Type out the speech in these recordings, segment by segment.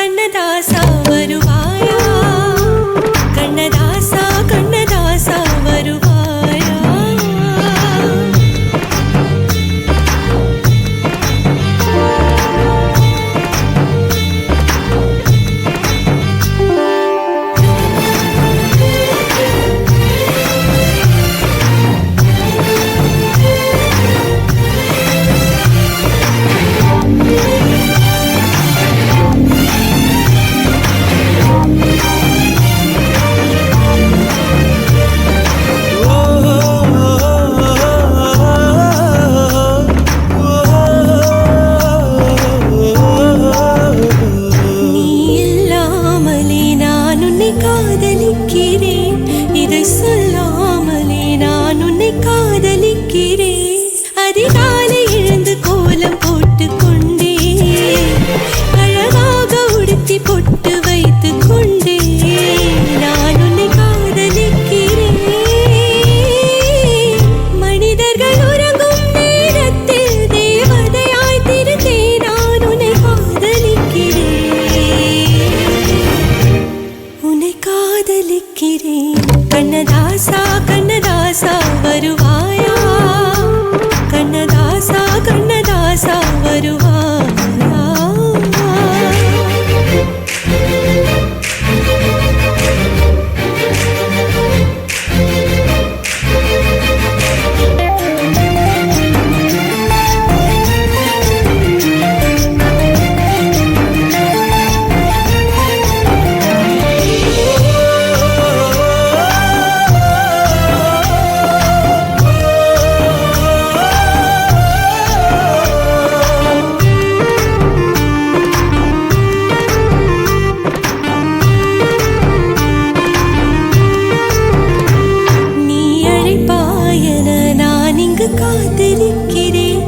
கண்ணதாசா வருவாயா கண்ணதாசா கண்ணதாசா வருவாயா அதிகாலை எழுந்து கோலம் போட்டு கொண்டே அழகாக உடுத்தி பொட்டு வைத்து கொண்டே நான் உன்னை காதலிக்கிறேன் மனிதர்கள் உறங்கும் நேரத்தில் தேவதையாய் திருந்தே நான் உன்னை காதலிக்கிறேன் கண்ணதாசா கண்ணதாசா வருவாயா கண்ணதாசா கண்ணதாசா வருவாயா காத்திருக்கிறேன்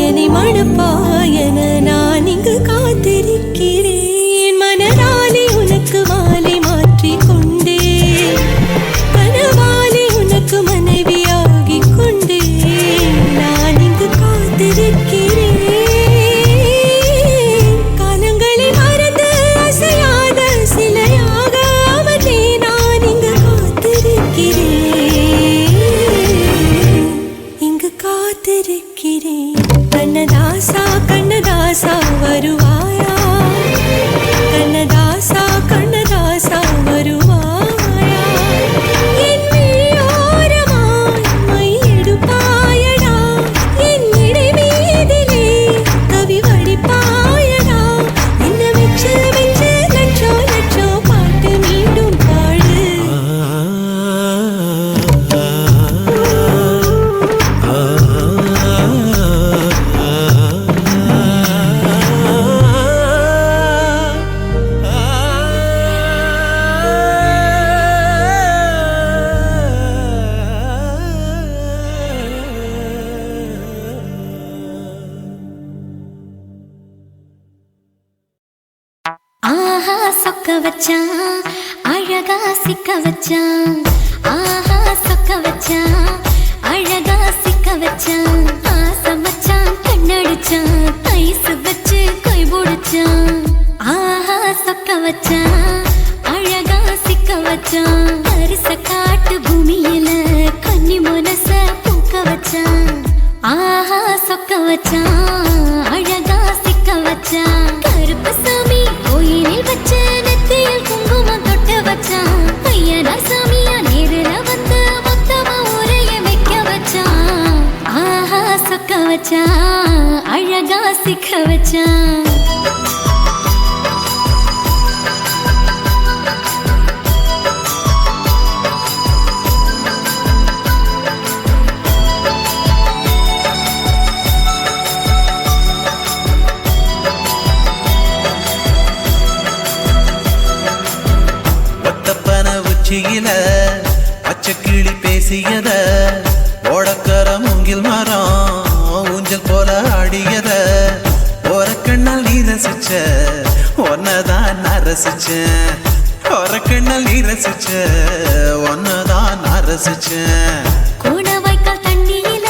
என்னை மணப்பாயன நான் இங்கு காத்திருக்கிறேன் மனதாலே உனக்கு மாலை மாற்றிக் கொண்டே கனவாலே உனக்கு மனைவியாகிக் கொண்டே நான் இங்கு காத்திருக்கிறேன் காலங்களை மறந்து அசையாத சிலையாக அவனே நான் இங்கு காத்திருக்கிறேன் கண்ணதாசா கண்ணதாசா வருவாயா கண்ணதாசா கண்ணதாசா வருவாயா என் விழியோரமாய் மையெடுப்பாயடா என் இடை மீதிலே கவி வடிப்பாயடா என்ன வெச்சு வெச்சு லட்சோ லட்சோ பாட்டு மீண்டும் பாடு ஆஹா சொக்க வச்சான் அழகா சிக்க வச்சான் ஆஹா சொக்க வச்சான் அழகா சிக்க வச்சான் ஆசை வச்சான் கண்ணடிச்சான் ஐசு வச்சு கை போடுச்சான் ஆஹா சொக்க வச்சான் அழகா சிக்க வச்சான் அரிச காட்டு பூமியில கன்னி மனச பூக்க வச்சான் ஆஹா சொக்க வச்சான் அழகா சிக்க வச்சான் கருப்பு சாமி கோயிலில் வச்ச நெத்தியில் குங்குமம் தொட்டு வச்சான் பையனா சாமியா நேரில் வந்து மொத்தமா உரைய வைக்க வச்சான் ஆஹா சொக்க வச்சான் அழகா சிக்க வச்சான் பச்சைக்கிளி பேசியத ஓடக்கர மூங்கில் மரம் ஊஞ்சல் போல ஆடியத ஒரு கண்ணால் நீ ரசிச்ச ஒன்னதான் நான் ரசிச்சேன் ஒரு கண்ணால் நீ ரசிச்ச ஒன்னதான் நான் ரசிச்சேன் கோணவாய்க்கால் தண்ணியில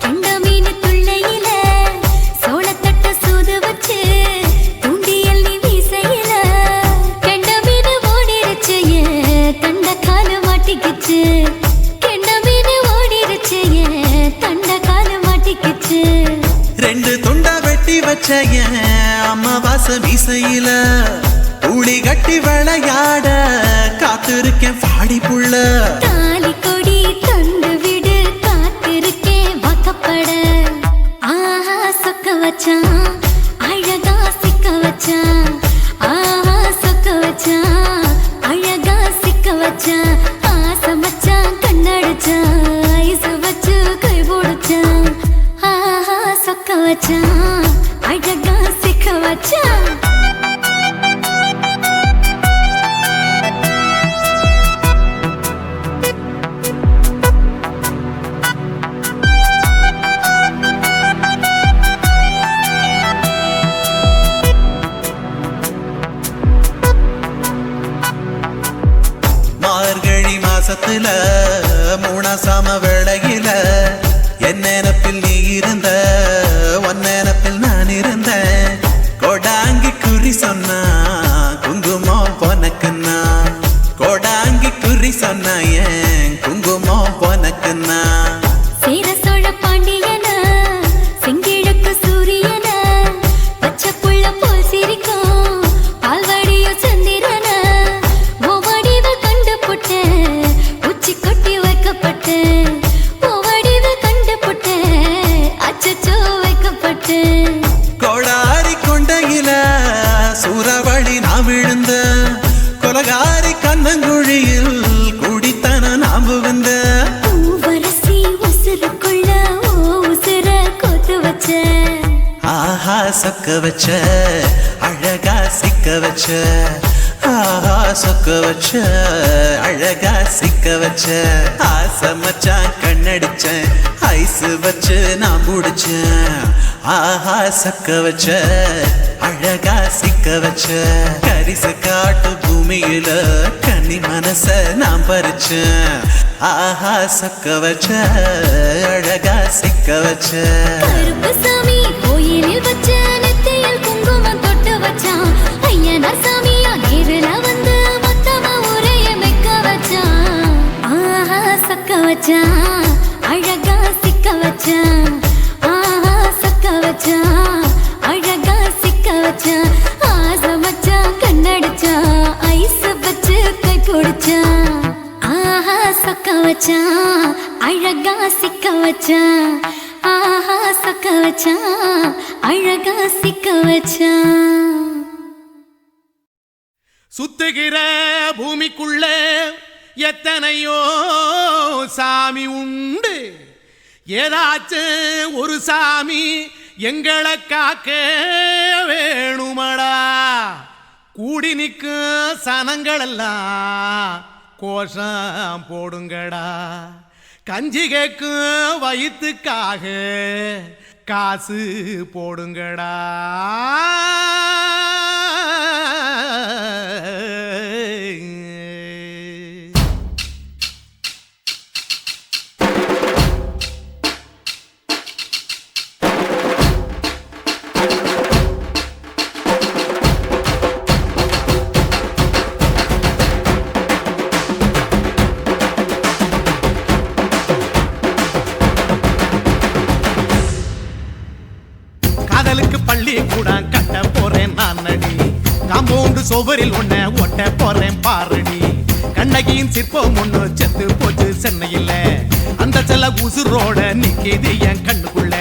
கெண்ட மீன் துள்ளையில சோளத்தட்ட சூது வச்சு தூண்டியல் நீ வீசையில மாட்டிக்கிச்சு கெண்ட மீன் ஓடிருச்சு தண்ட கால மாட்டிக்கிச்சு ரெண்டு துண்டா வெட்டி வச்ச அம்மாவாச மீசையில ஊழி கட்டி விளையாட காத்திருக்கேன் பாடி புள்ள தாலி கொடி தந்து விடு காத்திருக்கேன் வாக்கப்பட ஆஹா சொக்க வச்சான் அழகா சிக்க வச்சான் ஆஹா சொக்க வச்சான் அழகா சிக்க வச்சான் ஆசை மச்சான் கண்ணடிச்சான் ஐசு வச்சு கை போடுச்சான் ஆஹா சொக்க வச்சான் அழகா சிக்க வச்சான் மார்கழி மாசத்துல மூணாசாம வேளையில என் நினப்பில் நீ இருந்த உன் நினப்பில் நான் இருந்தேன் கோடாங்கி குறி சொன்னா குங்குமம் பொனக்குன்னா கோடாங்கி குறி சொன்னா ஏன் குங்குமம் பொனக்குன்னா சேர சோழ பாண்டியன செங்கிழக்கு சூரியன பச்சை புள்ள போல் சிரிக்கும் பால்வடியோ சந்திரன ஓவடிவ கண்டுபுட்ட உச்சி கொட்டி வைக்கப்பட்ட ஓவடிவ கண்டுபுட்ட அச்சச்சோ வைக்கப்பட்ட கோடாரி கொண்டையில சூறாவளி நான் விழுந்த கொலகாரி கண்ணங்குழியில் குடித்தன நாம் புகுந்த பூவரசி உசுருக்குள்ள ஓ உசுர கோத்து வச்ச ஆஹா சொக்க வச்ச அழகா சிக்க வச்ச ஆஹா சொக்க வச்ச அழகா சிக்க வச்ச ஆசை மச்சான் கண்ணடிச்சேன் ஐசு வச்சு நான் முடிச்சேன் ஆஹா சொக்க வச்ச அழகா சிக்க வச்ச கரிசு காட்டு பூமியில கன்னி மனச நான் பறிச்சேன் ஆஹா சொக்க வச்ச அழகா சிக்க வச்ச கருப்பு சாமி கோயிலில் வச்ச நெத்தியில் குங்குமம் தொட்டு வச்சான் ஐயனார் சாமியா நேரில் வந்து மொத்தமா உரைய வைக்க வச்சான் ஆஹா சக்க வச்சான் அழகா சிக்க வச்சான் ஆஹா சக்க வச்சான் அழகா சிக்க வச்சான் ஆசை மச்சான் கண்ணடிச்சான் ஐஸ் வச்சு கை பிடிச்சான் ஆஹா சொக்க வச்சான் அழகா சிக்க வச்சான் ஆஹா சொக்க வச்சான் அழகா சிக்க வச்சான் சுத்துகிற பூமிக்குள்ள எத்தனையோ சாமி உண்டு ஏதாச்சும் ஒரு சாமி எங்களை காக்க வேணுமடா கூடி நிற்கும் சனங்களெல்லாம் கோஷம் போடுங்கடா கஞ்சி கேக்கும் வயிற்றுக்காக காசு போடுங்கடா காதலுக்கு பள்ளி கூட கட்ட போறேன் நான் நடி காம்பவுண்டு சுவரில் ஒன்ன ஒட்ட போறேன் பாரடி கண்ணகியின் சிற்பம் ஒண்ணு செத்து போச்சு சென்னையில் அந்த செல்ல உசுரோட நிக்கிது என் கண்ணுக்குள்ள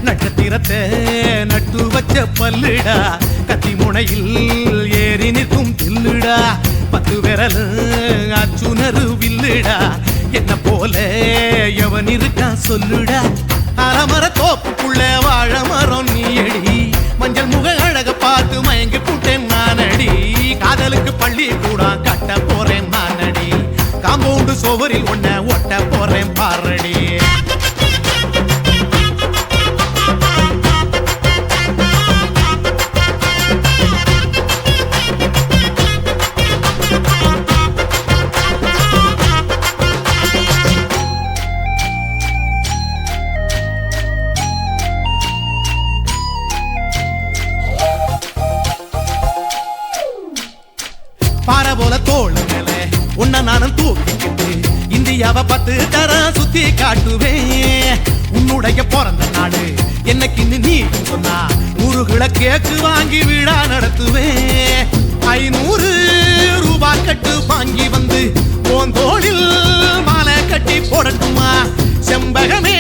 நட்சத்திரத்தை நட்டு வச்ச பல்லுடா கத்தி முனையில் ஏறி நிற்கும் தில்லுடா 10 விரல் அச்சுணரு வில்லுடா என்ன போல எவன் இருக்கா சொல்லுடா அறமர தோப்புக்குள்ள வாழ மரம் நீயடி மஞ்சள் முக அழக பார்த்து மயங்கி புட்டேன் நானடி காதலுக்கு பள்ளி கூட கட்ட போறேன் நானடி காம்பவுண்டு சுவரில் ஒன்ன ஒட்ட போறேன் பாரடி பாறை போல தோள் மேல உன்ன நானும் தூக்கிக்கிட்டு இந்தியாவை 10 தரம் சுத்தி காட்டுவேன். உன்னுடைய பிறந்த நாடு என்னைக்கு நீ சொன்னா 100 கிலோ கேக்கு வாங்கி விழா நடத்துவேன். 500 ரூபாய் கட்டு வாங்கி வந்து போந்தோளில் மாலை கட்டி போடட்டுமா? செம்பகமே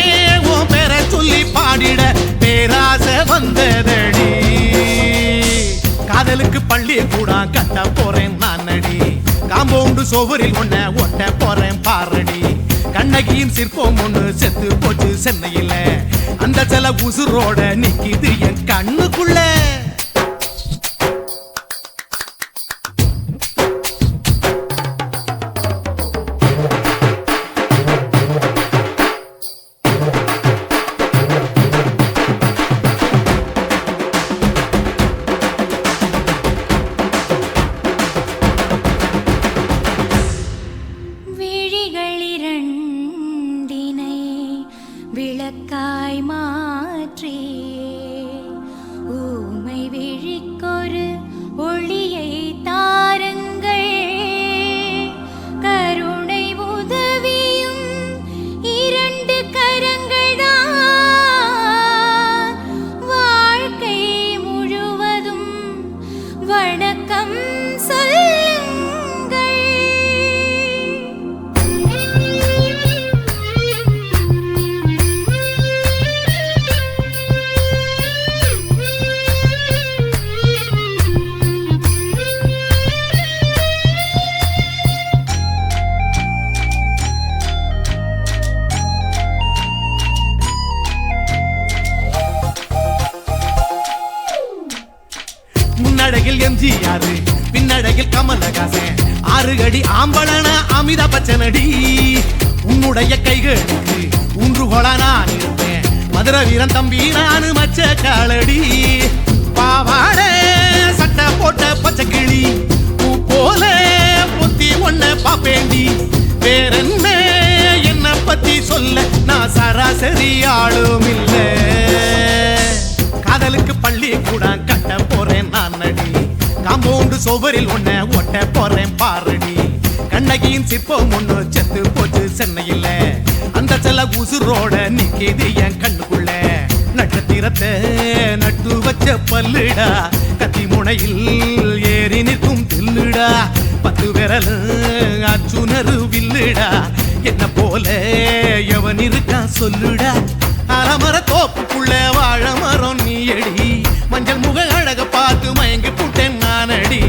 உன் பேரை சொல்லி பாடிட பேராசை வந்ததடி. காதலுக்கு பள்ளி கூட கட்ட போறேன் நானடி. காம்பவுண்டு சோவரில் ஒன்ன ஒட்ட போறேன் பாரடி. கண்ணகியின் சிற்பம் ஒண்ணு செத்து போச்சு சென்னையில. அந்த சில உசுரோட நிக்கிது என் கண்ணுக்குள்ள. விளக்காய் மாற்றி ஊமை விழிக்கொரு ஒளியை தாருங்கள். கருணை உதவியும் 2 கரங்கள்தான் வாழ்க்கை முழுவதும் வணக்கம் சொல்லுங்கள். முன்னடகில் எம்ஜிஆர் பின்னடகில் கமலஹாசன் 6 அடி ஆம்பளன அமிதாப் பச்சனடி. உன்னுடைய கைகளுக்கு ஊன்றுகோலா நான் இருப்பேன். மதுரை வீரன் தம்பி நானு மச்ச காலடி. பாவாட சட்டை போட்ட பச்சை கிளி பூ போல பொத்தி ஒன்ன பாப்பேண்டி. வேறென்ன என்ன பத்தி சொல்ல நான் சராசரி ஆளும் இல்ல. காதலுக்கு பள்ளி கூட கட்ட போறேன் நானடி. காம்பவுண்டு சோவரில் ஒன்ன ஒட்ட போறேன் பாரடி. கண்ணகியின் சிற்பம் ஒண்ணு செத்து போச்சு சென்னையில. அந்த சில உசுரோட நிக்கிது என் கண்ணுக்குள்ள. நட்சத்திரத்தை நட்டு வச்ச பல்லுடா. கத்தி முனையில் ஏறி நிற்கும் தில்லுடா. 10 விரல் அச்சுணரு வில்லுடா. என்ன போல எவன் இருக்கா சொல்லுடா. அலமர தோப்புக்குள்ள வாழ மரம் நீயடி. மஞ்சள் முக அழக பார்த்து மயங்கி புட்டேன் நானடி.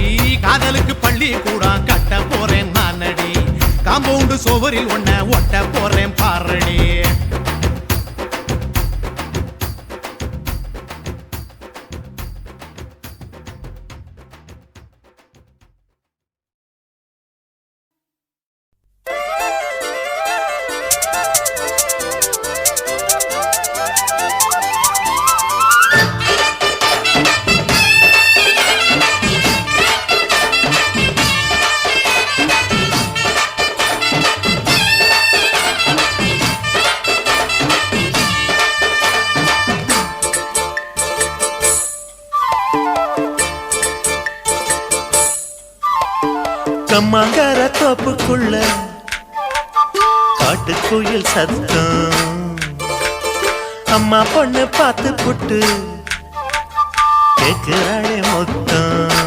காதலுக்கு பள்ளி கூட கட்ட போறேன் நானடி. காம்பவுண்டு சோவரில் ஒன்ன ஒட்ட போறேன் பாரடி. கம்மாங்கர தோப்புக்குள்ள காட்டுக்குயில் சத்தம். அம்மா பொண்ணு பார்த்து புட்டு கேட்கிறாளே மொத்தம்.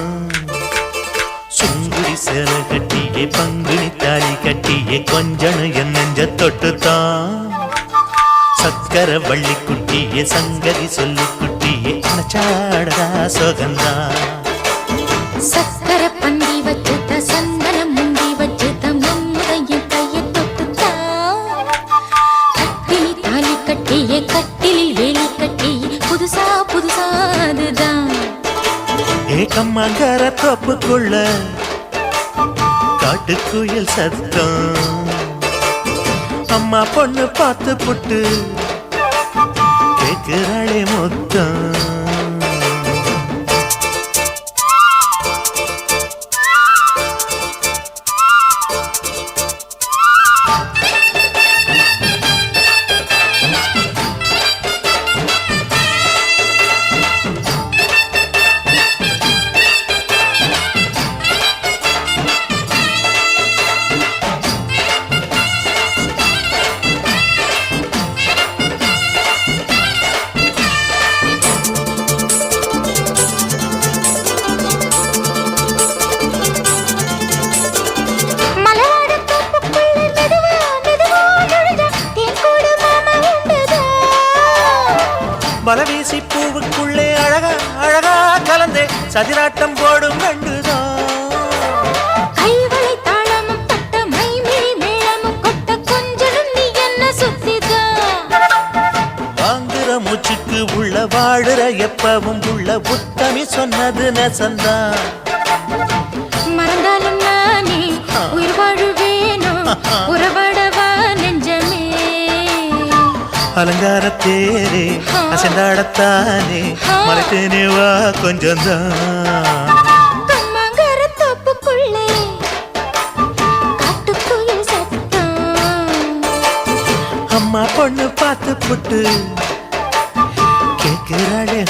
சுங்குடி சேலை கட்டியே பங்குனி தாலி கட்டியே கொஞ்சனு என் நெஞ்ச தொட்டுத்தான். சக்கர வள்ளி குட்டியே சங்கதி சொல்லு குட்டியே நச்சாடா சோகந்தா. சக்கர பந்தி வச்சுட்ட சந்தனம் முந்தி வச்சுட்ட நம்முடைய கையை தொட்டுத்தா. கட்டிலி தாலி கட்டியே கட்டிலில் வேலி கட்டியே புதுசா புதுசா அதுதான். ஏகம்மாங்கர தோப்புக்குள்ள காட்டுக்குயில் சத்தம். அம்மா பொண்ணு பார்த்து புட்டு கேட்கிறாளே மொத்தம். சதிராட்டம் போடும் ரெண்டுதான். கைவளை தாளமும் தட்ட மைமிழி மேளமும் கொட்ட கொஞ்சலும் நீ என்ன சுத்திதான். வாங்குற மூச்சுக்கு உள்ள வாடுற எப்பவும் உள்ள புத்தமி சொன்னது நெசந்தான். மறந்தாலும் நானே உயிர் வாழுவேனோ உறவாடவா நெஞ்சமே. அலங்கார தேரே அசைந்தாடத்தானே மறைத்தேனே வா கொஞ்சம்தான். கம்மங்கர தோப்புக்குள்ளே காட்டுக்குயில் சத்தம். அம்மா பொண்ணு பார்த்து புட்டு கேட்கிறாளே.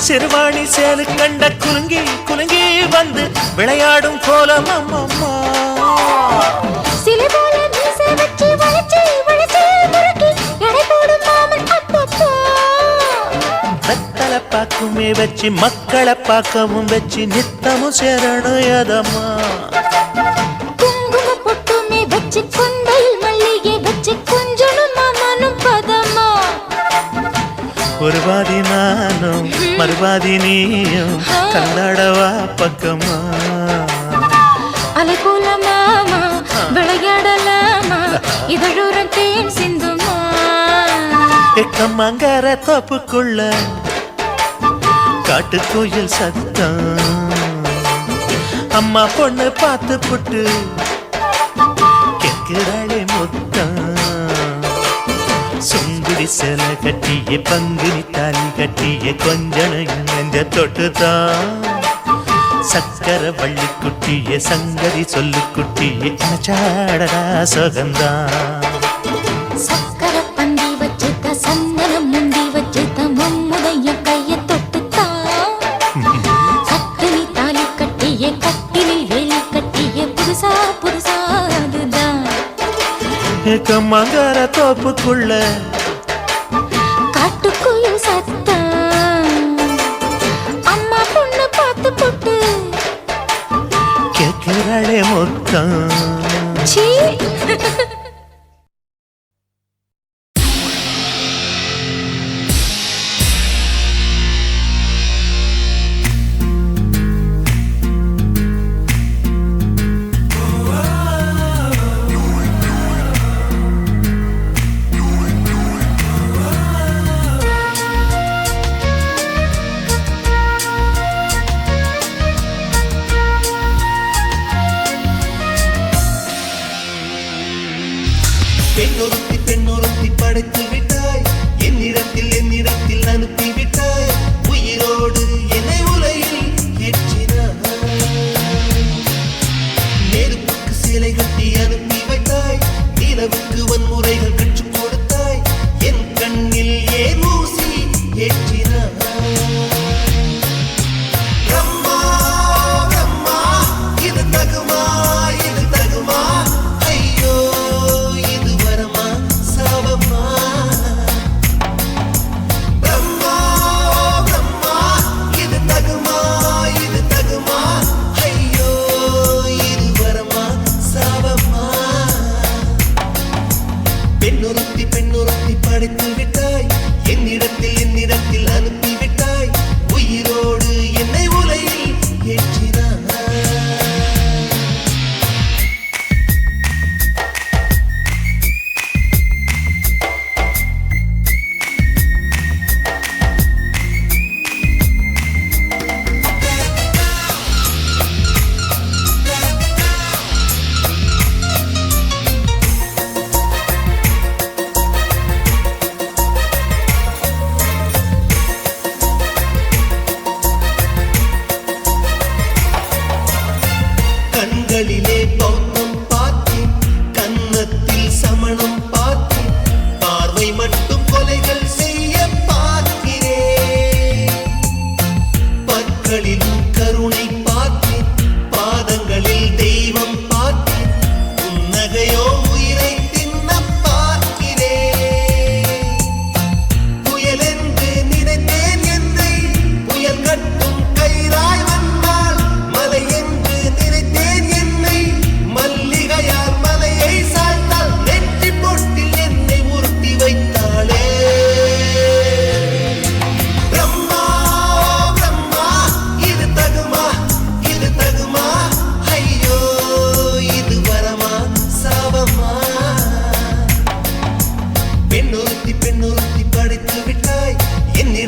சிறுவாணி சேலு கண்ட குலுங்கி குலுங்கி வந்து விளையாடும் கோலம் அம்மம்மா. சிலை போல மீசை வச்சு வளைச்சு வளைச்சு முறுக்கி எடை போடும் மாமன் அப்பப்பா. வெத்தலை பாக்குமே வச்சு மக்களை பார்க்கவும் வச்சு நித்தமும் சேரணும் யதம்மா. குங்கும பொட்டுமே வச்சு கொண்டையில் மல்லிகை வச்சு கொஞ்சனும் மாமனும் பதமா. ஒரு பாதி நானும் மறுபாதி நீயும் கல்லாடவா பக்கமா. அலை போல மாமா விளையாடலாமா இதழூரம் தேன் சிந்துமா. கம்மங்கர தோப்புக்குள்ள காட்டுக்குயில் சத்தம். அம்மா பொண்ணு பார்த்து புட்டு கேட்கிறாளே முத்தம். சுங்குடி சேலை கட்டிய பங்குனி தாலி கட்டிய கொஞ்சனையும் நெஞ்ச தொட்டுதான். சக்கர வள்ளி குட்டிய சங்கதி சொல்லு குட்டிய அனச்சாடடா சொகந்தான். சக்கர பந்தி வச்சுத்த சந்தனம் முந்தி வச்சுத்த மம்முடைய கைய தொட்டுத்தான். கட்டினி தாலி கட்டிய கட்டிலில் வேலி கட்டிய புதுசா புதுசா அதுதான். கம்மங்கர தோப்புக்குள்ள காட்டுக்குயில் சத்தம். அம்மா பொண்ணு பார்த்து போட்டு கேட்கிறாளே முத்தம். சீ. பெண்ணொருத்தி படைத்து விட்டாய். என்னிடத்தில் அனுப்பி விட்டாய். உயிரோடு என்னை உலையில் ஏற்றினாய். நெருப்புக்கு சிலை கட்டி அனுப்பி வைத்தாய். நிலவுக்கு வன்முறைகள் கற்றுக் கொடுத்தாய். என் கண்ணில் ஏன் ஊசி ஏற்றினாய். பிரம்மா பிரம்மா இது தகுமா இது தகுமா. ஐயோ இது வரமா சாபமா. பிரம்மா பிரம்மா இது தகுமா இது தகுமா. ஐயோ இது வரமா சாபமா. பெண்ணொருத்தி படைத்து விட்டாய். என்னிடத்தில்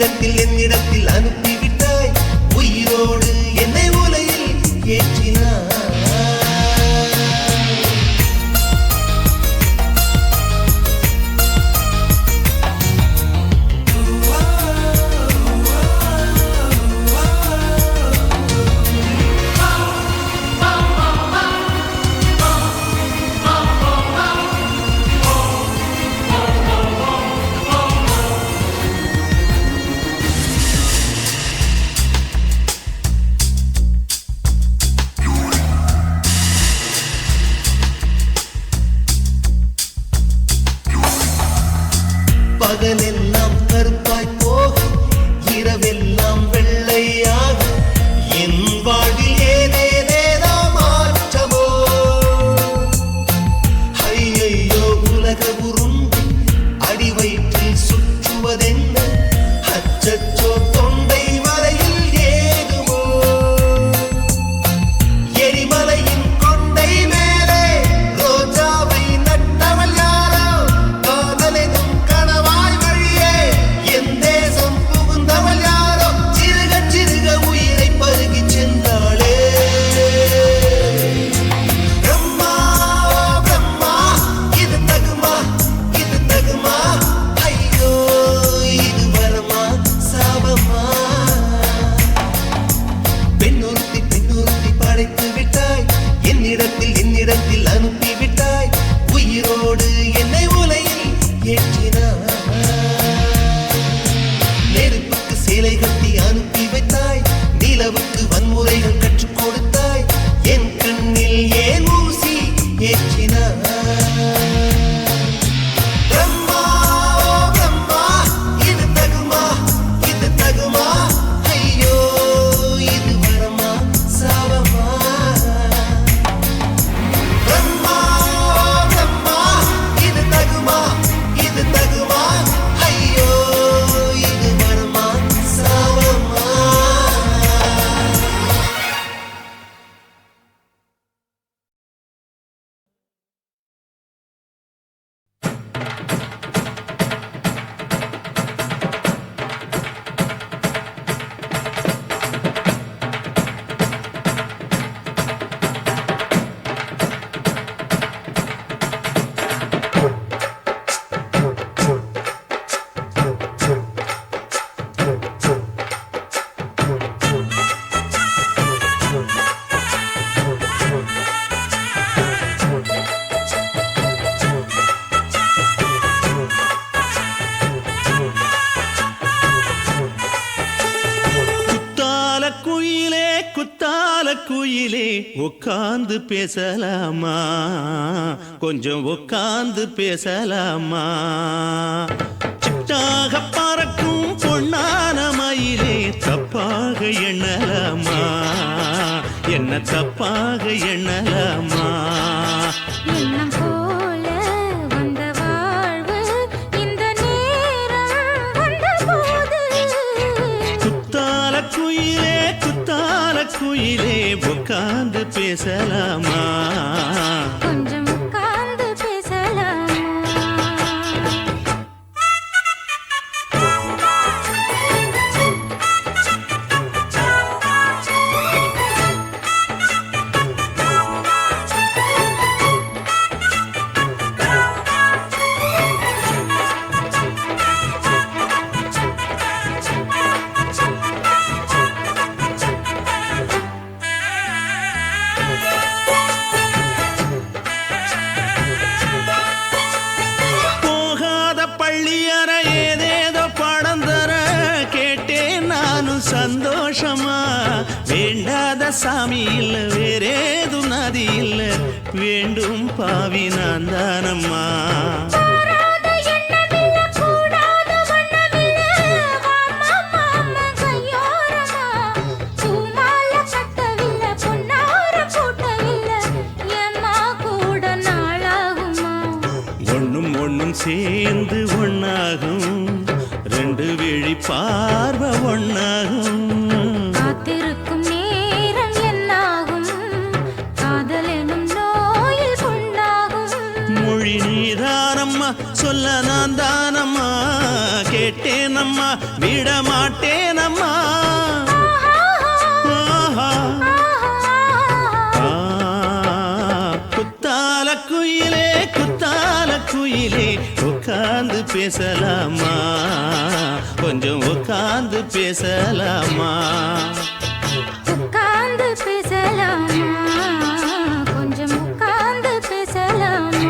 என்னிடத்தில் அனுப்பிவிட்டாய் உயிரோடு என்னை உலையில் ஏற்றினாய் பகலெல்லாம் கருப்பாய் போக இரவெல்லாம் வெள்ளையாக என் வாழ்வில் ஏதேதேதோ மாற்றமோ ஐயையோ உலக உருண்டு அடி வயிற்றில் சுற்றுவதென்ன அச்சச்சோ தொண்டை வரையில் ஏதுமோ எரிமலையின் கொண்டை மேலே ரோஜாவை நட்டவள் யாரோ காதலெனும் என் தேசம் புகுந்தவள் யாரோ சிறுக சிறுக உயிரை பருகி சென்றாளே பிரம்மா பிரம்மா இது தகுமா ஐயோ இது வரமா சாபமா பெண்ணொருத்தி படைத்து விட்டாய் என்னிடத்தில் அனுப்பி விட்டாய் உயிரோடு என்னை உலையில் ஏற்றினாய் நெருப்புக்கு சேலை கட்டி அனுப்பி வைத்தாய் நிலவுக்கு வன்முறைகள் கற்றுக் கொடுத்தாய் என் கண்ணில் ஏன் ஊசி ஏற்றினாய் பிரம்மா பிரம்மா இது தகுமா ஐயோ இது வரமா சாபமா பிரம்மா பிரம்மா இது தகுமா ஐயோ இது வரமா சாபமா குத்தால குயிலே உட்கார்ந்து பேசலாமா கொஞ்சம் உட்கார்ந்து பேசலாமா சிட்டாக பறக்கும் பொன்னான மயிலே தப்பாக எண்ணலாமா என்ன தப்பாக எண்ணலாமா எண்ணம் போல வந்த வாழ்வு இந்த நேரம் வந்தபோது குத்தால குயிலே உட்கார்ந்து பேசலாமா கொஞ்சம் உட்கார்ந்து பேசலாமா சந்தோஷமா வேண்டாத சாமி இல்ல வேறேதும் நதி இல்ல வேண்டும் பாவி நான் தானம்மா ஒண்ணும் சேர்ந்து ஒண்ணாகும் ரெண்டு விழி பார்வை ஒண்ணாகும் காத்திருக்கும் நேரம் என்னாகும் காதல் எனும் நோயில் புண்ணாகும் மொழி நீதானம்மா சொல்ல நான் தானம்மா கேட்டேன் மாட்டேனம்மா விட மாட்டேனம்மா ஆஹா. ஆ, குத்தால குயிலே குத்தால குயிலே உட்கார்ந்து பேசலாமா கொஞ்சம் உட்கார்ந்து பேசலாமா உட்கார்ந்து பேசலாமா கொஞ்சம் உட்கார்ந்து பேசலாமா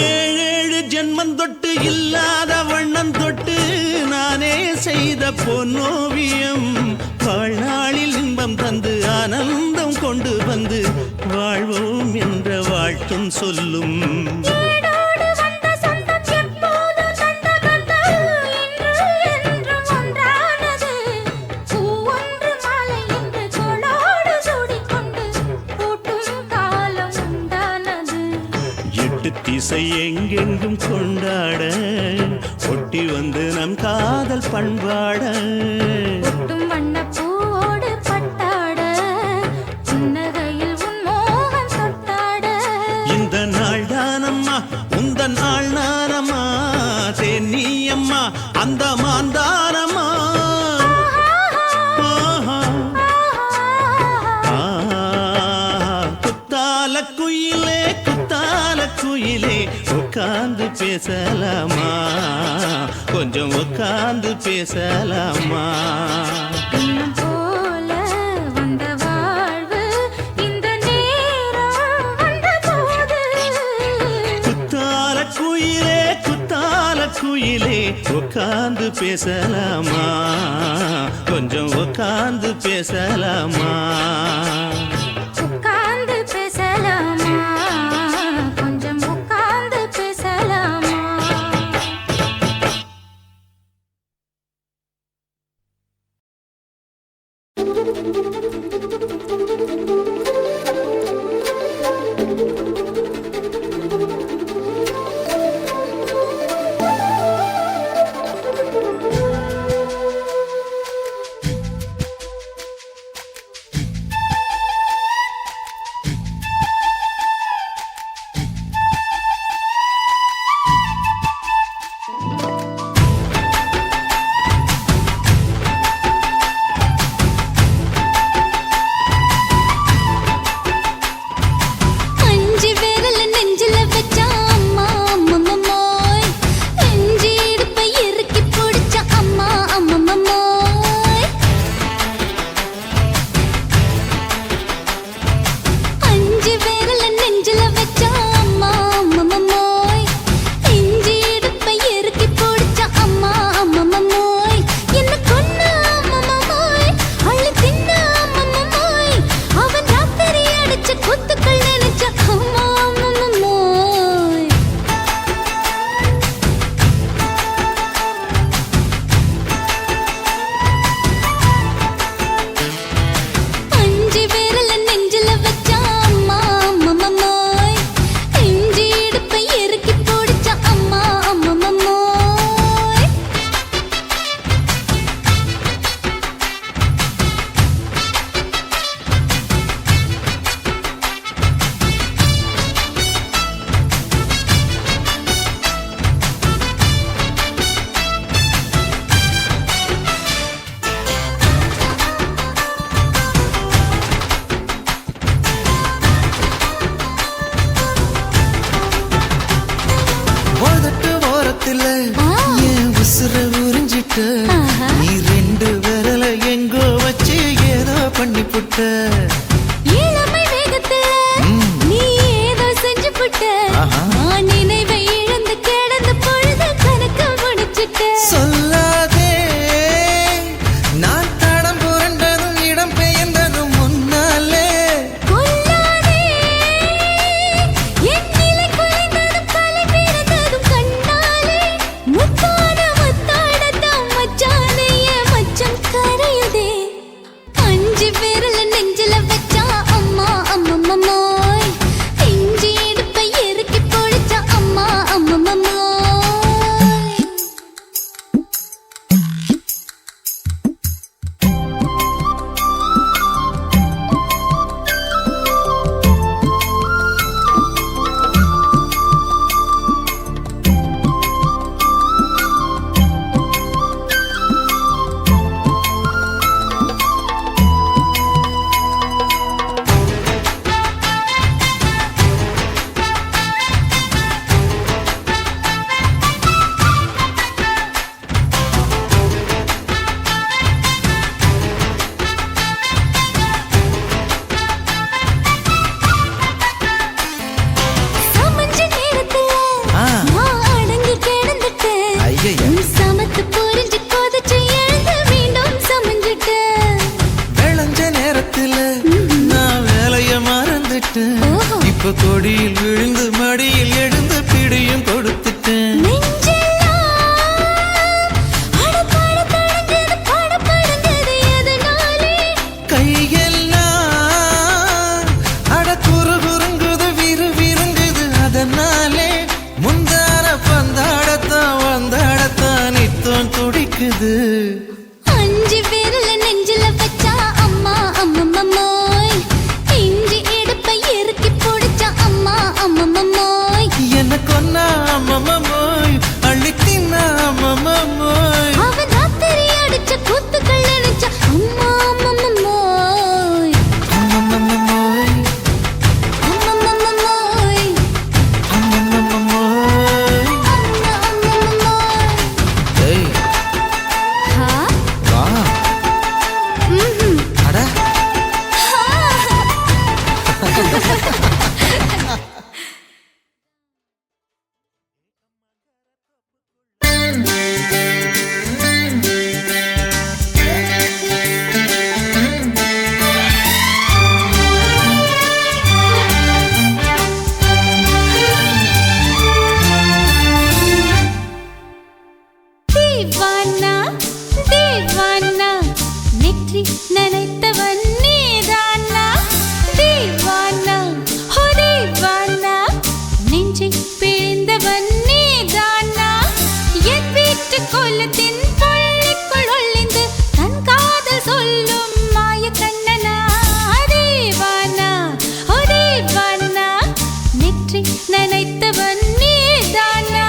ஏழேழு ஜென்மம் தொட்டு இல்லாத வண்ணம் தொட்டு நானே செய்த பொன்னோவியம் வாழ்நாளில் இன்பம் தந்து ஆனந்தம் கொண்டு வந்து வாழ்வோம் என்ற வாழ்த்தும் சொல்லும் ஏடோடு வந்த சொந்தம் எப்போதும் தந்த பந்தம் இன்று என்றும் ஒன்றானது பூவொன்று மாலை என்று தோளோடு சூடிக்கொண்டு பூட்டும் காலம் உண்டானது எட்டு திசை எங்கெங்கும் கொண்டாட ஒட்டி வந்து நம் காதல் பண்பாட ஒட்டும் வண்ணப் பூவோடு பட்டாட புன்னகையில் உன் மோகம் தொட்டாட இந்த நாள் தானம்மா உந்த நாள் நானம்மா தேனியம்மா அந்த மாந்தானம்மா ஆஹா. ஆ, குத்தால குயிலே குத்தால குயிலே உட்கார்ந்து பேசலாமா கொஞ்சம் உட்கார்ந்து பேசலாமா இன்னும் போல வந்த வாழ்வு இந்த நேரம் வந்தபோது குத்தால குயிலே உட்கார்ந்து பேசலாமா கொஞ்சம் உட்கார்ந்து பேசலாமா உட்கார்ந்து பேசலாமா கொஞ்சம் உட்கார்ந்து பேசலாமா துடிக்குது. 5 விரல நெஞ்சில வச்சா அம்மா அம்மம்மோய், இஞ்சி இடுப்பை இறுக்கி பிடிச்சா அம்மா அம்மம்மோய், எனக்கு ஒன்னா அம்மம்மோய், அள்ளித்தின்னா அம்மம்மோய், அவன் ராத்திரி அடிச்ச கூத்துக்கள் நினைச்சா அம்மா அம்மம்மோய், அம்மம்மோய், அம்மம்மோய், அம்மம்மோய். அம்மா அம்மம்மோய். ஏய் ஹா? வா. அட தீவானா தீவானா நெற்றி நனைத்தவன் நீதானா, தீவானா ஹோ தீவானா நெஞ்சை பிழிந்தவன் நீதானா, என் வீட்டு கோலத்தின் பள்ளிக்குள் ஒளிந்து தன் காதல் சொல்லும் மாய கண்ணனா, தீவானா ஹோ தீவானா நெற்றி நனைத்தவன் நீதானா.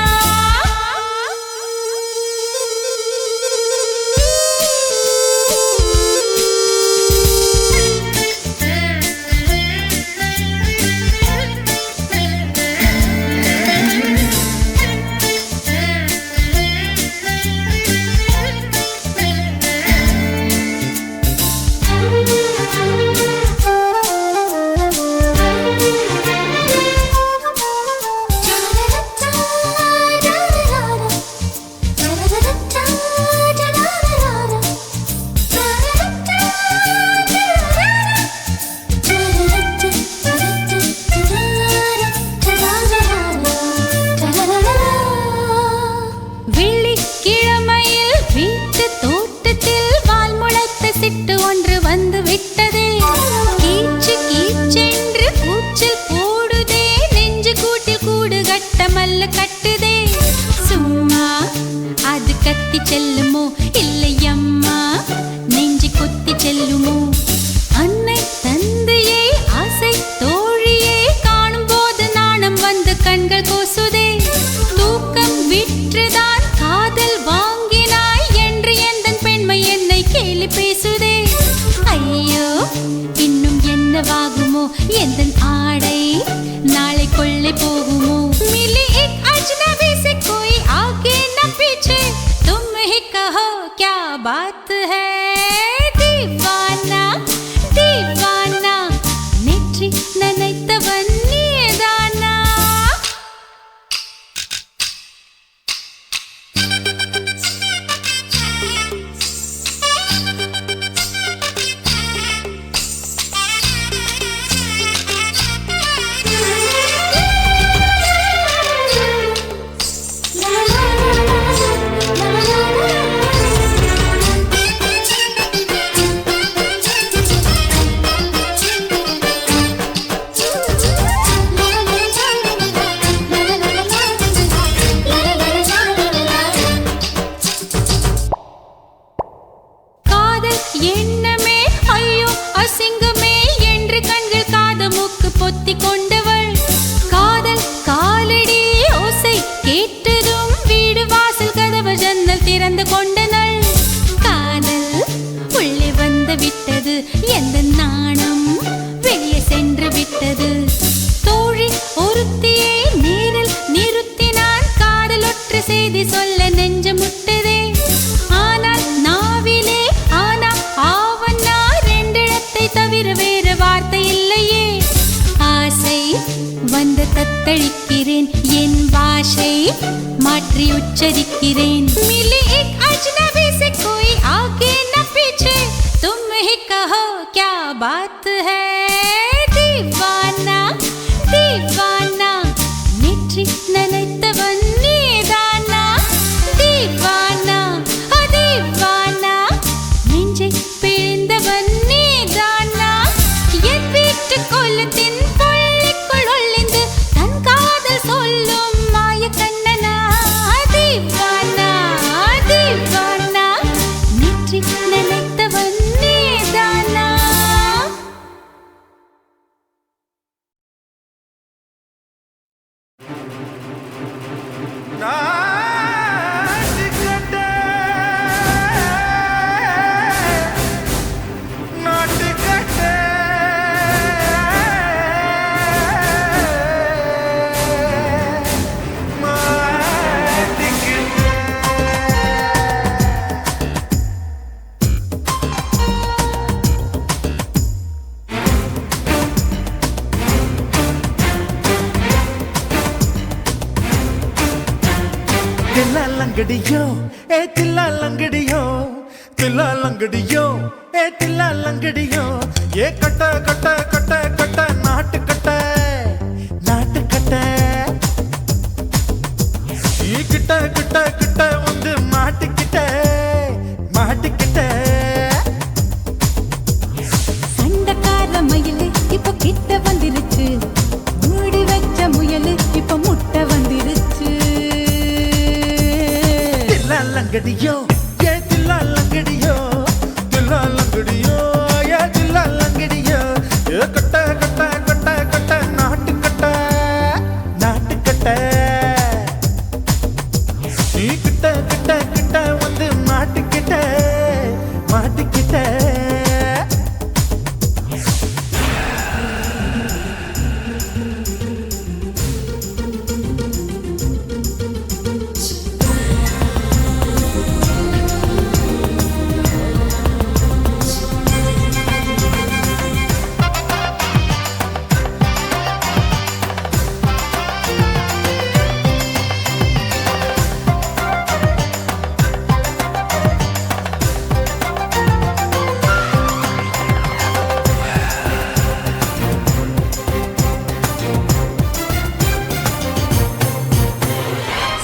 வெள்ளிக்கிழமையில் வீட்டு தோட்டத்தில் வால் முளைத்த சிட்டு ஒன்று வந்து விட்டதே, கீச்சு கீச்சென்று கூச்சல் போடுதே, நெஞ்சு கூட்டில் கூடு கட்ட மல்ல கட்டுதே, சும்மா அது கத்தி செல்லுமோ இல்லையம்மா நெஞ்சு கொத்தி செல்லுமோ, அன்னை தந்தையை ஆசை தோழியை காணும் போது நாணம் வந்து கண்கள் கோசுதே, தூக்கம் விற்றுதான் காதல் வாங்கினாய் என்று எந்தன் பெண்மை என்னை கேலி பேசுதே, ஐயோ இன்னும் என்னவாகுமோ எந்தன் ஆடை நாளை கொள்ளை போகுமோ, मिली एक अजनबी से कोई आगे न पीछे तुम ही कहो क्या बात है, दीवाना दीवाना நெற்றி நனைத்தவன் நீதானா. காதல் எண்ணமே ஐயோ அசிங்கமே என்று கண்கள் காது மூக்கு பொத்தி கொண்டவள், காதல் காலடி ஓசை கேட்டதும் வீடு வாசல் கதவு ஜன்னல் திறந்து கொண்டனள், காதல் உள்ளே வந்து விட்டது எந்த நாணம் வெளியே சென்று விட்டது, தோழி ஒருத்தியை நேரில் நிறுத்தினான் காதல் ஒற்று செய்தி சொல்ல நெஞ்சு முட்டதே, ஆனால் நாவிலே ஆனா ஆவன்னா ரெண்டிடத்தை தவிர வேறு வார்த்தை இல்லையே, ஆசை வந்து தத்தளிக்கிறேன் என் பாஷை மாற்றி உச்சரிக்கிறேன், मिली एक अजनबी से कोई आगे न पीछे तुम ही कहो क्या बात है, दीवाना दीवाना நெற்றி நனைத்தவன் நீதானா, தீவானா தீவானா நெஞ்சை பிழிந்தவன் நீதானா, என் வீட்டு கோலத்தின் பள்ளிக்குள் ஒளிந்து தன் காதல் சொல்லும் மாய கண்ணனா, தீவானா தீவானா. லங்கடியோ ஏ தில்லா லங்கடியோ தில்லா லங்கடியோ ஏ தில்லா லங்கடியோ ஏ கட்ட கட்ட கட்ட கட்ட நாட்டு கட்ட நாட்டு கட்ட நீ கிட்ட கிட்ட கிட்ட வந்து மாட்டிக்கிட்ட மாட்டிக்கிட்ட சண்டக்கார மயிலு இப்ப கிட்ட வந்துருச்சு மூடி வச்ச முயலு இப்ப முட்டை வந்துருச்சு தில்லா லங்கடியோ ஏ தில்லா லங்கடியோ தில்லா லங்கடியோ ஏ தில்லா லங்கடியோ ஏ கட்ட கட்ட கட்ட கட்ட நாட்டு கட்ட நாட்டு கட்ட நீ கிட்ட கிட்ட கிட்ட வந்து மாட்டிக்கிட்ட மாட்டிக்கிட்ட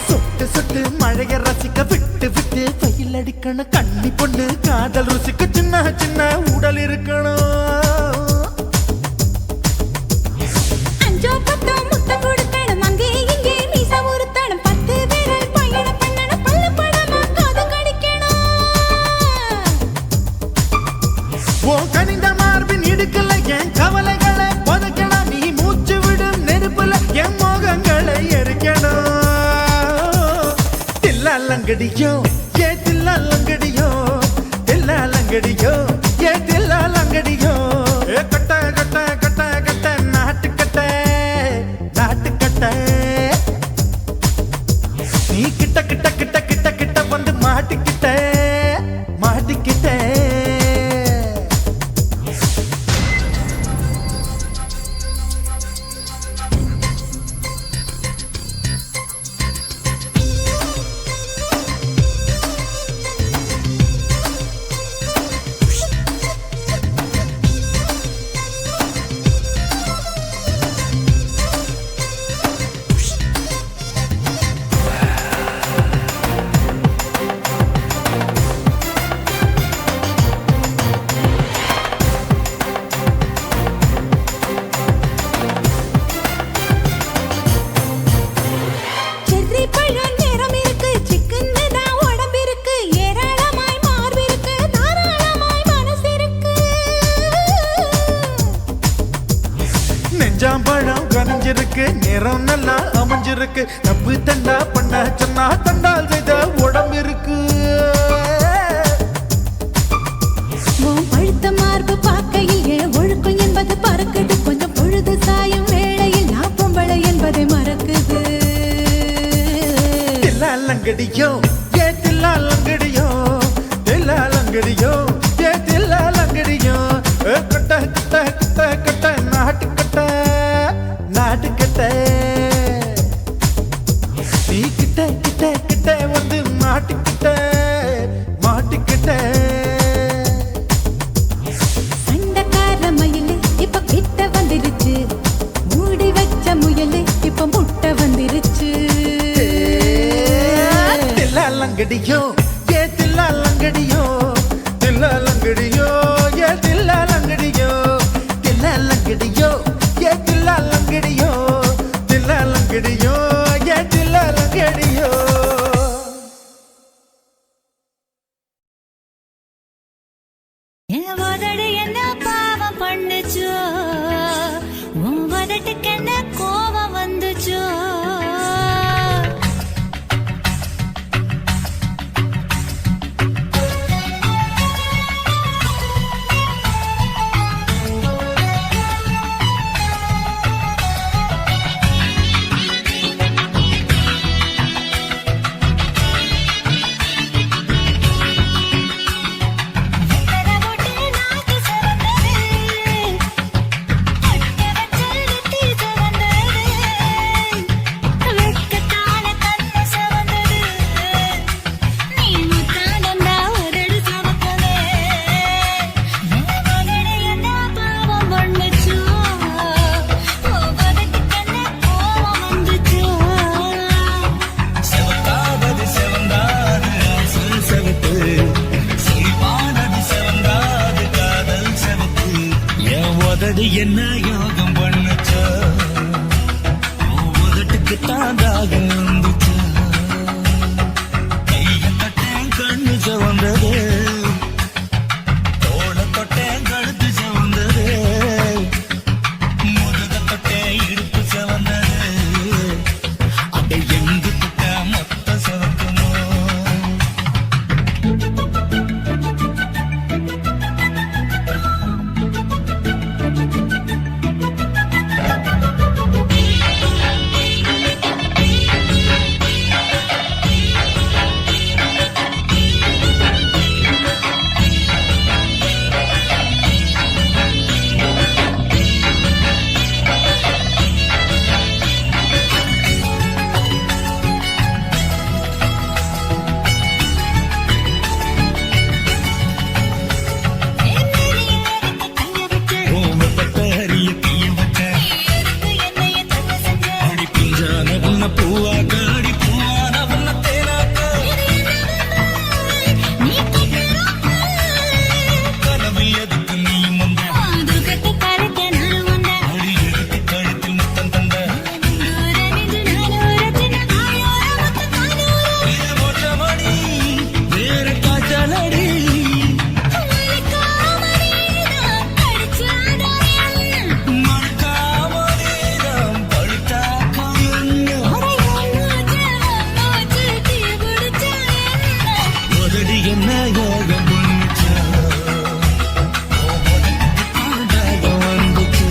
சொட்டு சொட்டு மழைய ரசிக்க விட்டு விட்டு வெயில் அடிக்கணும் கண்ணி பொண்ணு காதல் ருசிக்க சின்ன சின்ன உடல் இருக்கணும் அஞ்சோ பத்தோ முட்டை கொடுக்கணும் அங்கே இங்கே மீச உருத்தணும் 10 விரல் பயணம் பண்ணணும் பல்லு படமா காது கடிக்கணும் ஓ கனிந்த மார்பின் இடுக்கல என் கவலைகளை புதைக்கணும் நீ மூச்சு விடும் நெருப்புல என் மோகங்களை எரிக்கணும் தில்லா லங்கடியோ ஏ தில்லா லங்கடியோ தில்லா லங்கடியோ ஏ தில்லா லங்கடியோ ஏ கட்ட கட்ட கட்ட கட்ட நாட்டு கட்ட நாட்டு கட்ட நீ கிட்ட கிட்ட கிட்ட கிட்ட கிட்ட வந்து மாட்டிக்கிட்ட மாட்டிக்கிட்ட செர்ரி பழம் நிறம் இருக்கு சிக்கன்னு தான் உடம்பு இருக்கு ஏராளமாய் மார்பு இருக்கு தாராளமாய் மனசு இருக்கு நெஞ்சாம்பழம் கனிஞ்சிருக்கு நிறம் நல்லா அமைஞ்சிருக்கு தப்பு தண்டா பண்ண சொன்னா தண்டால் செய்த உடம்பு இருக்கு உன் பழுத்த மார்பு பார்க்கையில் என் ஒழுக்கம் என்பது பறக்குது கொஞ்சம் பொழுது சாயும் வேளையில் நான் பொம்பளை என்பதை மறக்குது தில்லா லங்கடியோ ஏ தில்லா லங்கடியோ தில்லா லங்கடியோ ஏ தில்லா லங்கடியோ ஏ கட்ட கட்ட கட்ட கட்ட நாட்டு கட்ட நாட்டு கட்ட நீ கிட்ட கிட்ட கிட்ட வந்து மாட்டிக்கிட்ட மாட்டிக்கிட்ட சண்டக்கார மயிலு இப்ப கிட்ட வந்துருச்சு மூடி வச்ச முயலு இப்ப முட்டை வந்துருச்சு தில்லா லங்கடியோ ஏ தில்லா லங்கடியோ தில்லா லங்கடியோ ஏ தில்லா லங்கடியோ தில்லா லங்கடியோ ஏ தில்லா லங்கடியோ தில்லா லங்கடியோ ஏ தில்லா லங்கடியோ என் உதடு என்ன பாவம் பண்ணுச்சோ உன் உதட்டுக்கு என்ன கோபம் வந்துச்சோ வெத்தலை போட்டு நாக்கு அடி என்ன யோகம் பண்ணுச்சா வந்துச்சு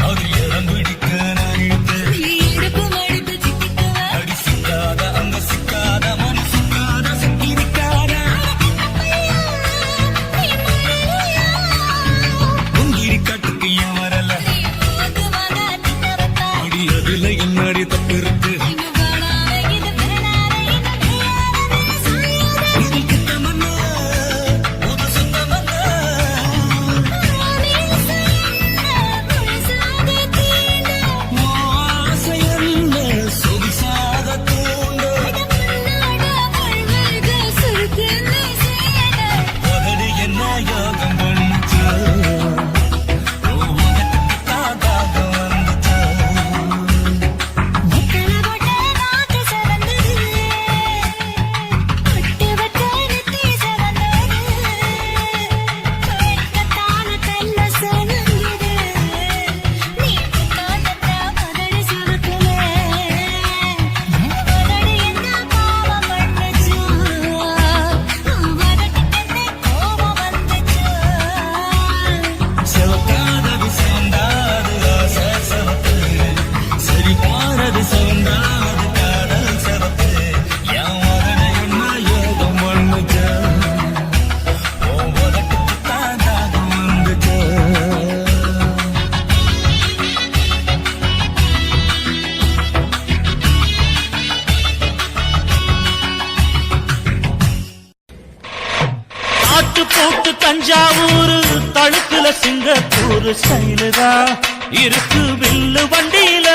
அது இடம் பிடிக்க நான் இழுத்தேன். அடி சிக்காத அங்க சிக்காத மனு சிக்காத சிக்கிரிக்காத முந்திரி காட்டுக்கு ஏன் வரல அடி அதுல என்னடி தப்பு இருக்கு இது கிட்ட மண்ணு புது சுத்த மண்ணு ஆசையல்ல சொகுசாக தூண்டு உதடு என்ன யோகம் பண்ணுச்சு உனக்கு தாதாக வந்துச்சு செவக்காதது செவந்தாது ஆசை செவப்பு சரி பாரது செவந்தாது காதல் செவப்பு என் உதடு என்ன யோகம் பண்ணுச்சு உன் உதட்டுக்கு தாதாக வந்துச்சு ஆட்டு போட்டு தஞ்சாவூர் தழுக்குல சிங்கப்பூர் ஸ்டைலுதா இருக்கு வில்லு வண்டியில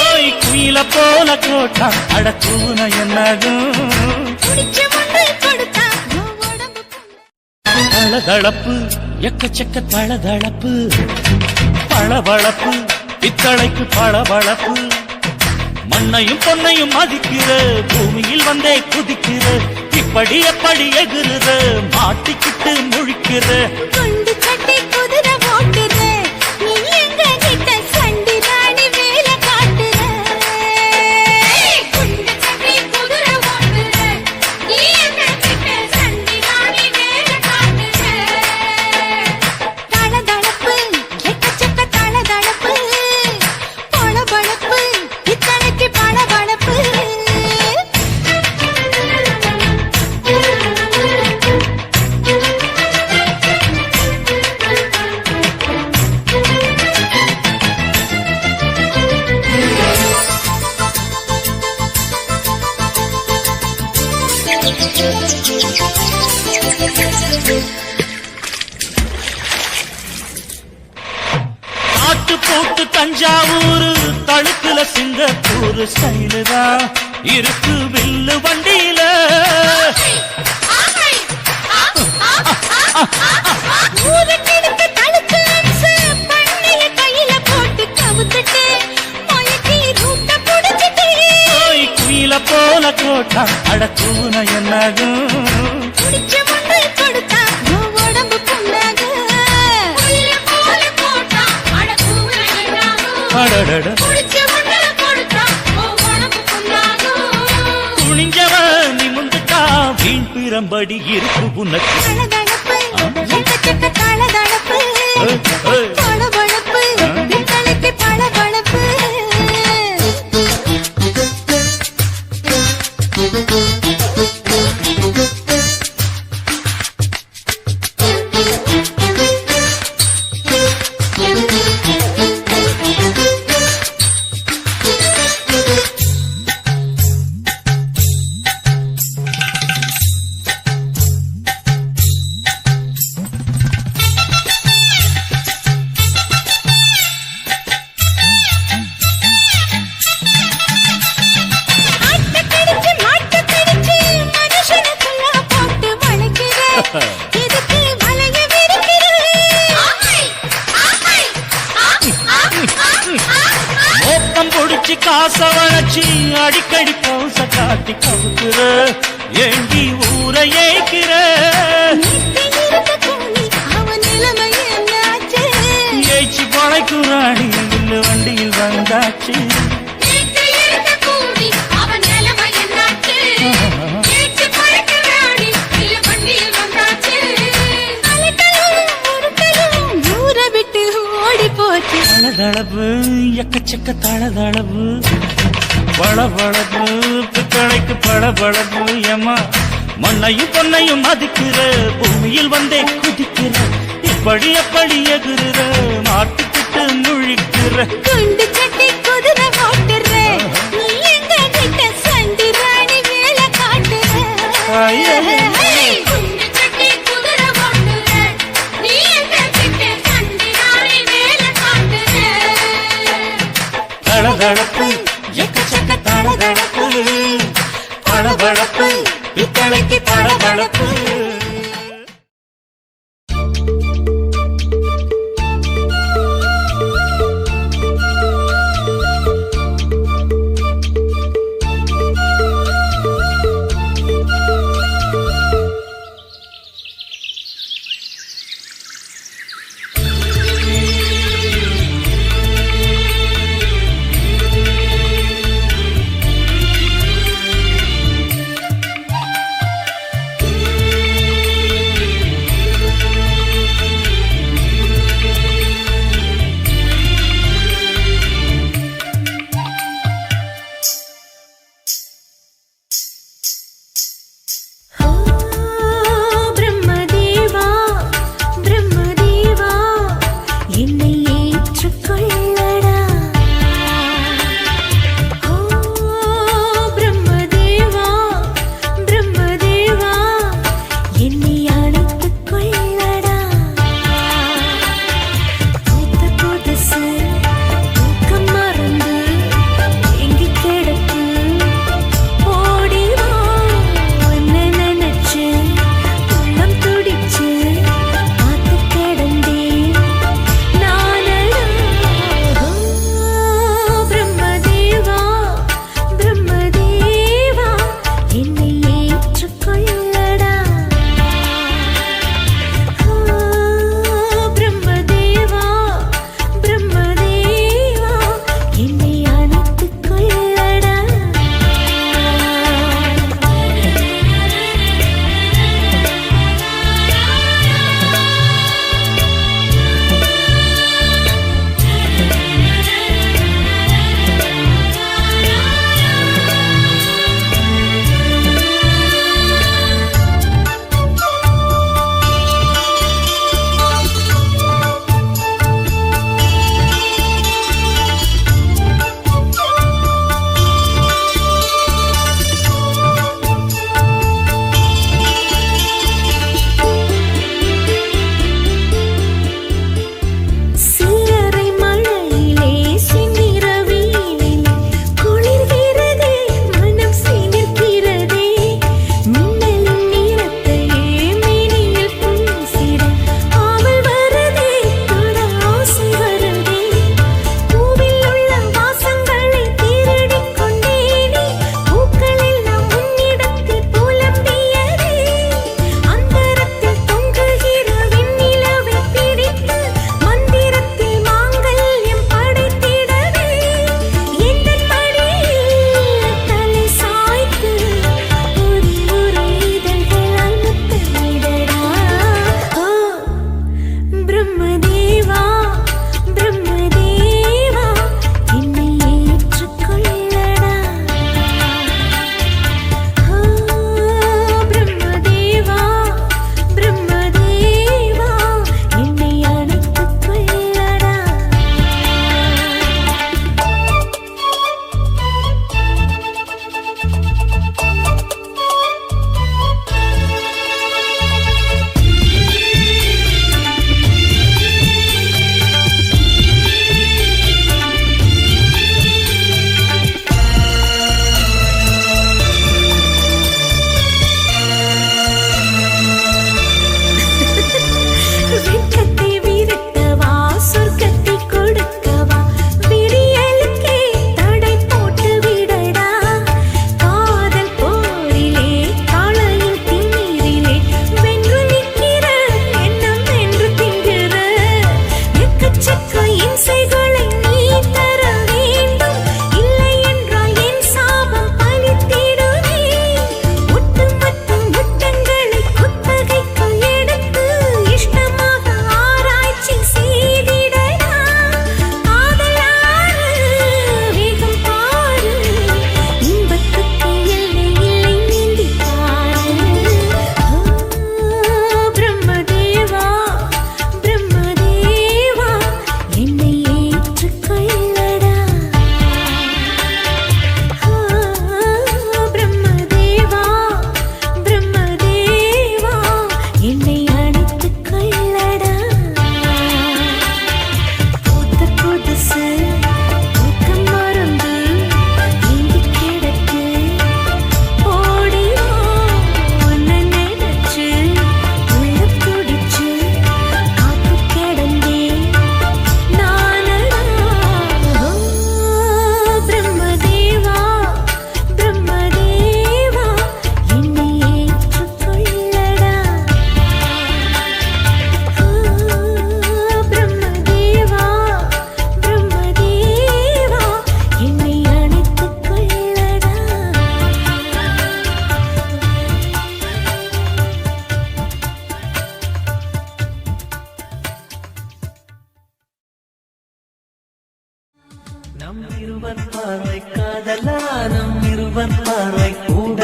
ஓய் குயில போல கோட்டா அடக்கூன என்னதும் தளதளப்பு எக்கச்சக்க தளதளப்பு பளபளப்பு பித்தளைக்கு பளபளப்பு மண்ணையும் பொன்னையும் மதிக்கிற பூமியில் வந்தே குதிக்கிற இப்படி எப்படி எகுறுற மாட்டிக்கிட்டு முழிக்கிற குண்டு சட்டை குதிரை ஓட்டுற நீ எங்க கிட்ட சண்டி ராணி வேலை காட்டுற குண்டு சட்டை குதிரை ஓட்டுற நீ எங்க கிட்ட சண்டி ராணி வேலை காட்டுற தளதளப்பு எக்கச்சக்க தளதளப்பு பளபளப்பு இத்தனைக்கு பளபளப்பு ஆட்டு போட்டு தஞ்சாவூர் தழுக்குல சிங்கப்பூர் ஸ்டைலுதா இருக்கு வில்லு வண்டியில ஊருக்கெடுத்து தடுத்து அம்சு பண்ணைய கையில போட்டு கவுத்துட்டு மயக்கி ரூட்ட புடிச்சிட்டு ஓய் குயில போல கோட்டா அடக்கூன என்னதும் குடிச்ச மண்ணு கொடுத்தா உன் உடம்பு புண்ணாக உயிரை போல போட்டா அடக்கூற என்னாகும் அடடட குடிச்ச மண்ணு கொடுத்தா உன் உடம்பு புண்ணாகும் துணிஞ்சவன் நிமிந்துட்டா வீண் பிறம்படி இருக்கு உனக்கு தளதளப்பு எக்கச்சக்க தளதளப்பு ஏய், ஏய். பளபளப்பு இத்தனைக்கு பளபளப்பு ஆசை வளர்ச்சி அடிக்கடி பௌச காட்டி கவுக்குற ஏண்டி ஊரை ஏய்க்கிற அவன் நிலைமை என்னாச்சு ஏய்ச்சி பழைக்குறாடி இல்ல வண்டியில் வந்தாச்சு அவன் நிலைமை என்னாச்சு ஊரை விட்டு ஓடி போச்சு தளதளவு எக்கச்சக்க தளதளவு பளபளப்பு பித்தளைக்கு பளபளப்பு ஏமா மண்ணையும் பொன்னையும் மதிக்கிற பூமியில் வந்தே குதிக்கிற இப்படி எப்படி எகுற மாட்டுக்கிட்டு முழிக்கிற குண்டு சட்டி குதிரை ஓட்டுற நீ எங்க கிட்ட சண்டி ராணி வேலை காட்டுற ஐயே. குண்டு சட்டி குதிரை ஓட்டுற நீ எங்க கிட்ட சண்டி ராணி வேலை காட்டுற தளதளப்பு எக்கச்சக்க தளதளப்பு பளபளப்பு பித்தளைக்கு பளபளப்பு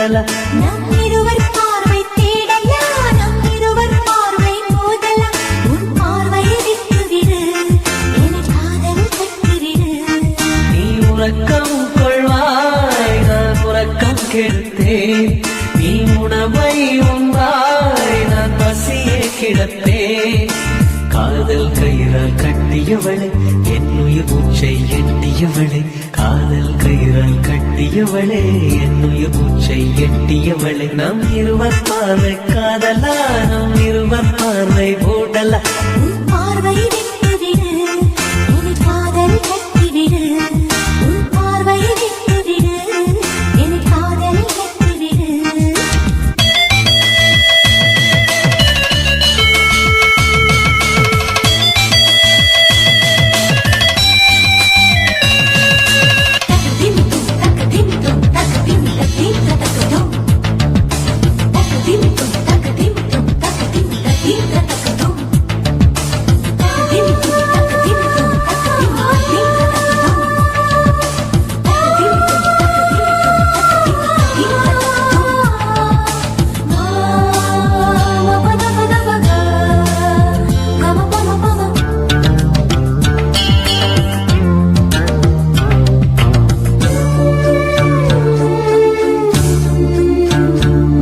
மூடலாம். நம் இருவர் பார்வை தேடலாம், நம் இருவர் பார்வை மோதலாம். உன் பார்வையை விட்டுவிடு, என காதல் கட்டிவிடு. நீ உறக்கம் கொள்வாய், நான் உறக்கம் கெடுத்தேன். நீ உணவை உண்பாய், நான் பசியே கிடப்பேன். காதல் கயிறால் கட்டியவளே, என் உயிர் மூச்சை எட்டியவளே. காதல் கயிறால் கட்டியவளே, என் உயிர் மூச்சை எட்டியவளே. நம் இருவர் பார்வை காதலா, நம் இருவர் பார்வை மூடலா. உன் பார்வையை விட்டுவிடு, என காதல் கட்டிவிடு. உன் பார்வையை விட்டுவிடு, என காதல் கட்டிவிடு.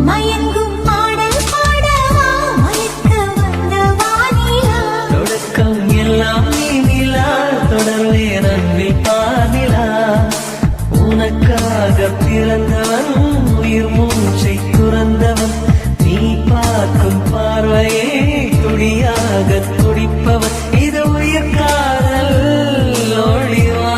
மயங்கும் பாடல் பாடவா, மயக்க வந்த வானிலா. தொடக்கம் எல்லாம் நீ நிலா, தொடர்வேன் அன்பில் பாதிலா. உனக்காக பிறந்தவன், உயிர் மூச்சை துறந்தவன். நீ பார்க்கும் பார்வையே துடியாக துடிப்பவன். இது உயிர் காதல் ஒளிவா.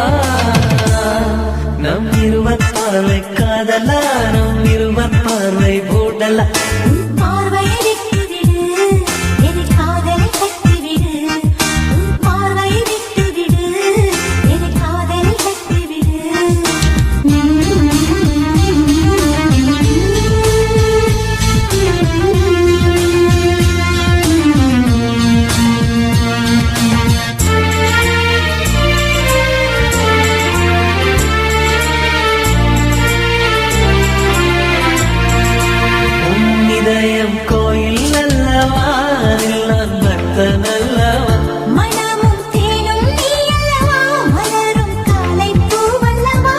நம் இருவர் பார்வை காதலா, நம் இருவர் பார்வை மூடலா. உன் பார்வையை விட்டுவிடு, என காதலை கட்டிவிடு. உன் பார்வையை விட்டுவிடு, என காதலை கட்டிவிடு. உன் இதயம் கோயில் அல்லவா, அதில் நான் பக்தன் அல்லவா. மனமும் தேனும் நீ அல்லவா, மலரும் காலை பூவல்லவா.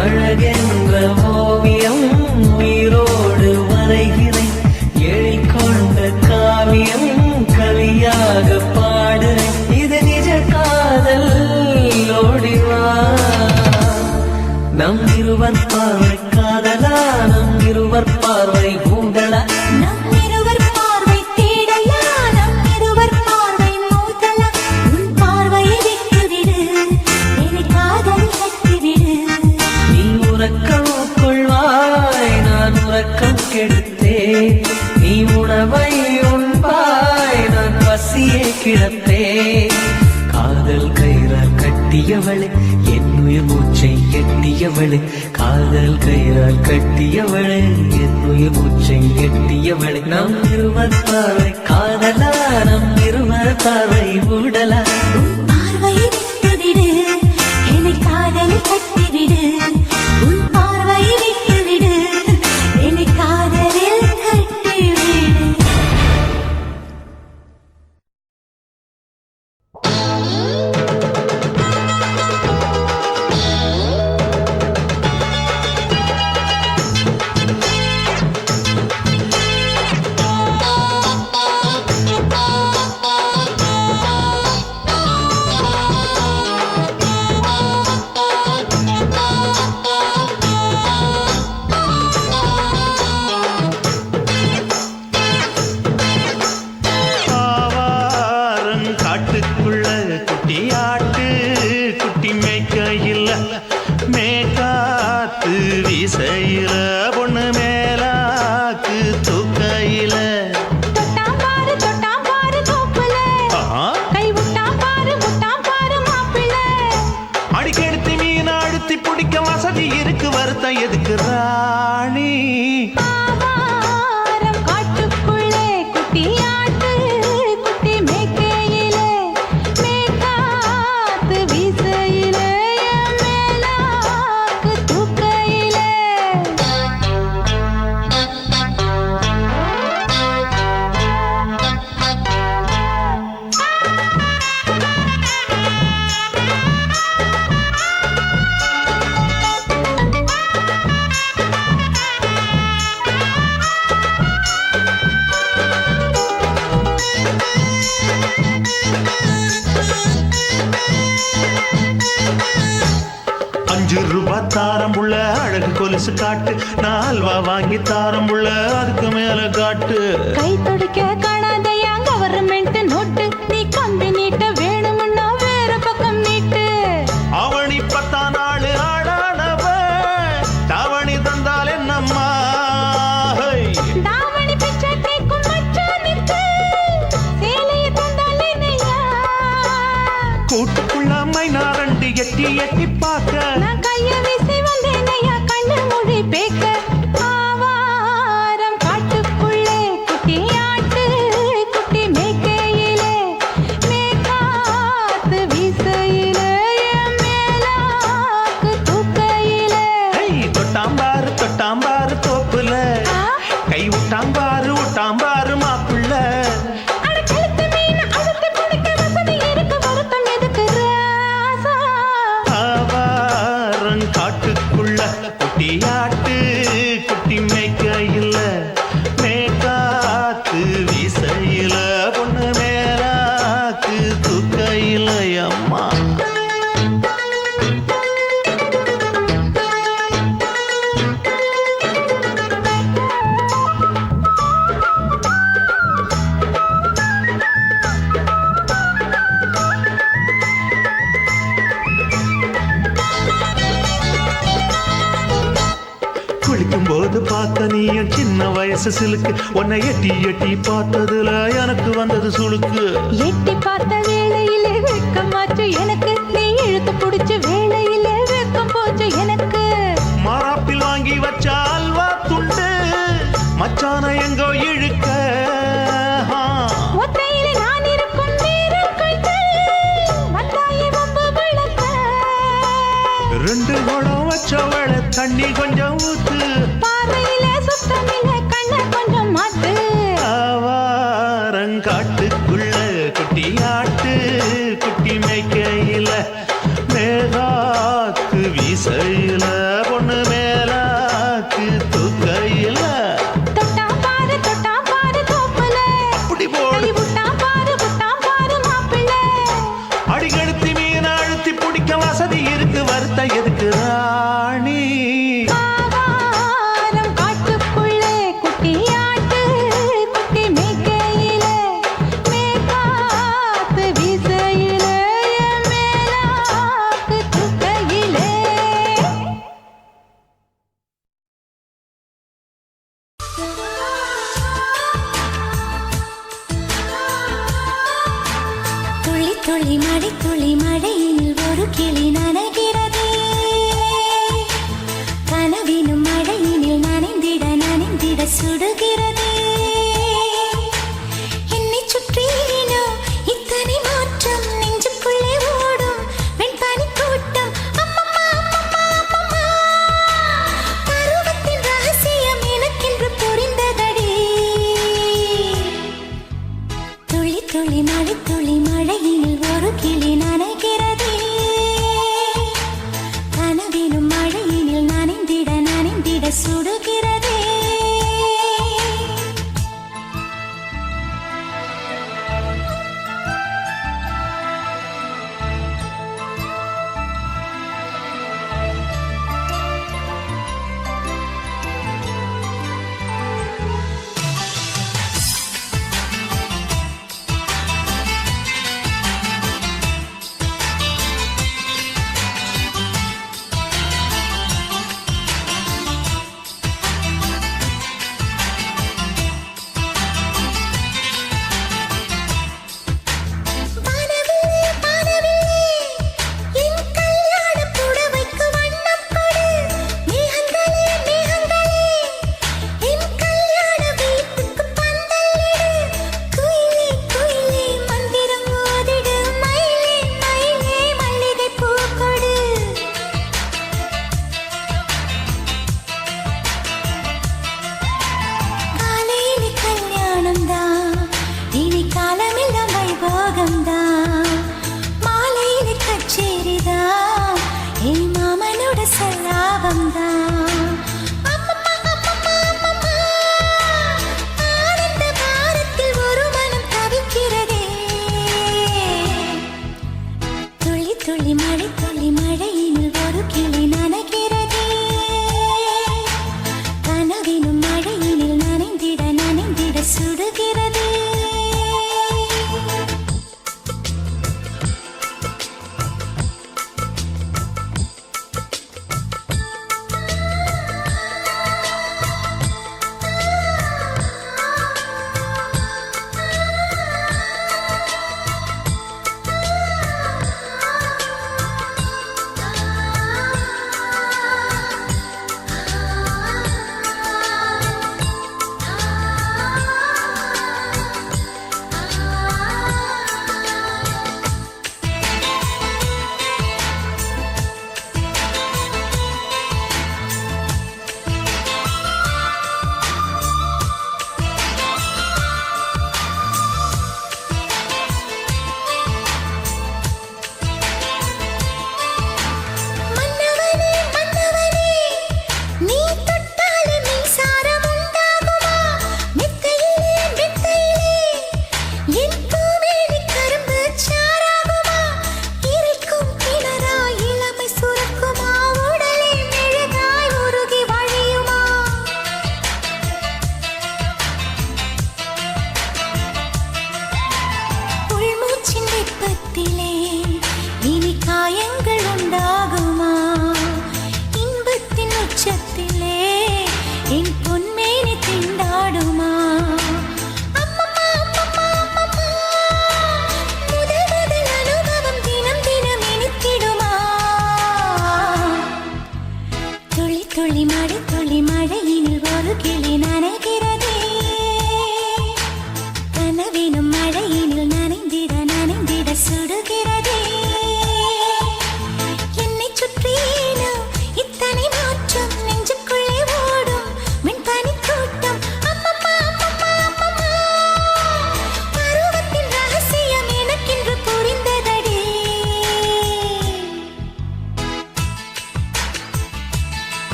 அழகென்ற ஓவியம் உயிரோடு வரைகிறேன். எழில் கொண்ட காவியம் கவியாக பாடுறேன். இது நிஜ காதல் ஓடிவா. நம் இருவர் பார்வை காதலா, நம் இருவர் பார்வை மூடலா. நம் இருவர் பார்வை தேடலா, நம் இருவர் பார்வை மோதலா. உன் பார்வையை விட்டுவிடு, என காதல் கட்டிவிடு. நீ உறக்கம் கொள்வாய், நான் உறக்கம் கெடுத்தேன். நீ உணவை உண்பாய், நான் பசியே கிடப்பேன். காதல் கயிறால் கட்டியவளே, என் உயிர் மூச்சை எட்டியவளே. காதல் கயிறால் கட்டியவளே, என் உயிர் மூச்சை எட்டியவளே. நம் இருவர் பார்வை காதலா, நம் இருவர் பார்வை மூடலா. உன் பார்வையை விட்டுவிடு, என காதல் கட்டிவிடு. உன் பார்வையை விட்டுவிடு, என காதலில் கட்டிவிடு. காட்டுக்குள்ள குட்டியாட்டு குட்டி மேய்க்கையில் மேக்காத்து வீசையில பொண்ணு மேலாக்கு தூக்கையில தொட்டாம் பாரு தோப்புல, கை விட்டாம் பாரு மாப்பிள்ளை. அடிக்கெடுத்து மீன் அழுத்தி பிடிக்க வசதி இருக்கு, வருத்தம் எதுக்கு ராணி? ஆவாரம் காட்டுக்குள்ளே குட்டியாட்டு குட்டி மேய்க்கையிலே, மேய்க்காத்து வீசையிலே, என் மேலாக்கு தூக்கையிலே. காட்டு நான் அல்வா வாங்கி தாரம் புள்ள அதுக்கு மேல காட்டு கை துடிக்க காணாதையா கவர்மெண்ட் நோட்டு நீ கம்பி நீட்ட வேணும்னா வேற பக்கம் நீட்டு அவனி 10 நாள் ஆடானவ தாவணி தந்தால் என்னம்மா தாவணி பிச்சை கேக்கும் மச்சானுக்கு சேலைய தந்தால் என்னையா கூட்டுக்குள்ள மைனாரண்டி எட்டி எட்டி பார்க்க நான் கைய வீசி வந்தேனையா கண்ணு மொழி பேக்க ஆவாரம் காட்டுக்குள்ளே குட்டி ஆட்டு குட்டி மேய்க்கையிலே மேற்காத்து வீசையிலே என் மேலாக்கு தூக்கையிலே தொட்டாம்பாரு தோப்புல கை விட்டாம்பாரு மாப்புள்ள அட கழுத்து மீன் அழுத்தி பிடிக்க வசதி இருக்கு வருத்தம் எதுக்கு ராசா ஆவாரம் காட்டுக்குள்ள குட்டியாட்டு குட்டி மேய்க்கையில் மேற்காத்து வீசையில பொண்ணு மேலாக்கு தூக்கையில் அம்மா குளிக்கும் போது பார்த்த நீயும் சின்ன வயசு சிலுக்கு உன்னை எட்டி எட்டி பார்த்ததுல எனக்கு வந்தது சுளுக்கு எட்டி பார்த்த வேளையிலே வெட்கமாச்சு எனக்கு நீ இழுத்து பிடிச்ச வேளையிலே வெட்கம் போச்சு எனக்கு மாறாப்பில் வாங்கி வச்ச அல்வா துண்டு மச்சான எங்கோ இழுக்க ஒத்தையிலே நான் இருக்கும் நேரம் கண்டு வந்தாயே வம்பு விளக்க 2 குடம் வச்சவள தண்ணி கொஞ்சம் ஊத்து பார்வையிலே சுத்தமில்லை கண்ணை கொஞ்சம் மாத்து ஆவாரங்காட்டுக்குள்ள குட்டியாட்டு குட்டி மேய்க்கையில மேலாக்கு வீசையில பொண்ணு மேலாக்கு தூக்கையில தொட்டா பாரு தோப்புல அப்படி போடு கை விட்டா பாரு மாப்பிள்ளை அடிகழுத்தி மீன் அழுத்தி பிடிக்க வசதி இருக்கு வருத்த எதுக்கு ராணி ஆவாரம் காட்டுக்குள்ளே குட்டி ஆட்டு குட்டி மேய்க்கையிலே மேற்காத்து வீசையிலே என் மேலாக்கு தூக்கையிலே துளி துளி மழையில் ஒரு கிளி நனைகிறதே கனவினும் மழையினில் நனைந்திட சுடுகிறதே என்னை சுற்றினோ இத்தனை மாற்றம் நெஞ்சுக்குள்ளே ஓடும் வெண்பனி கூட்டம் அம்மம்மா பருவத்தின் ரகசியம் எனக்கென்று புரிந்ததடி துளி மழையினில் ஒரு கிளி நனைகிறதே கனவினும் மழையினில் நனைந்திட சுடுகிறதே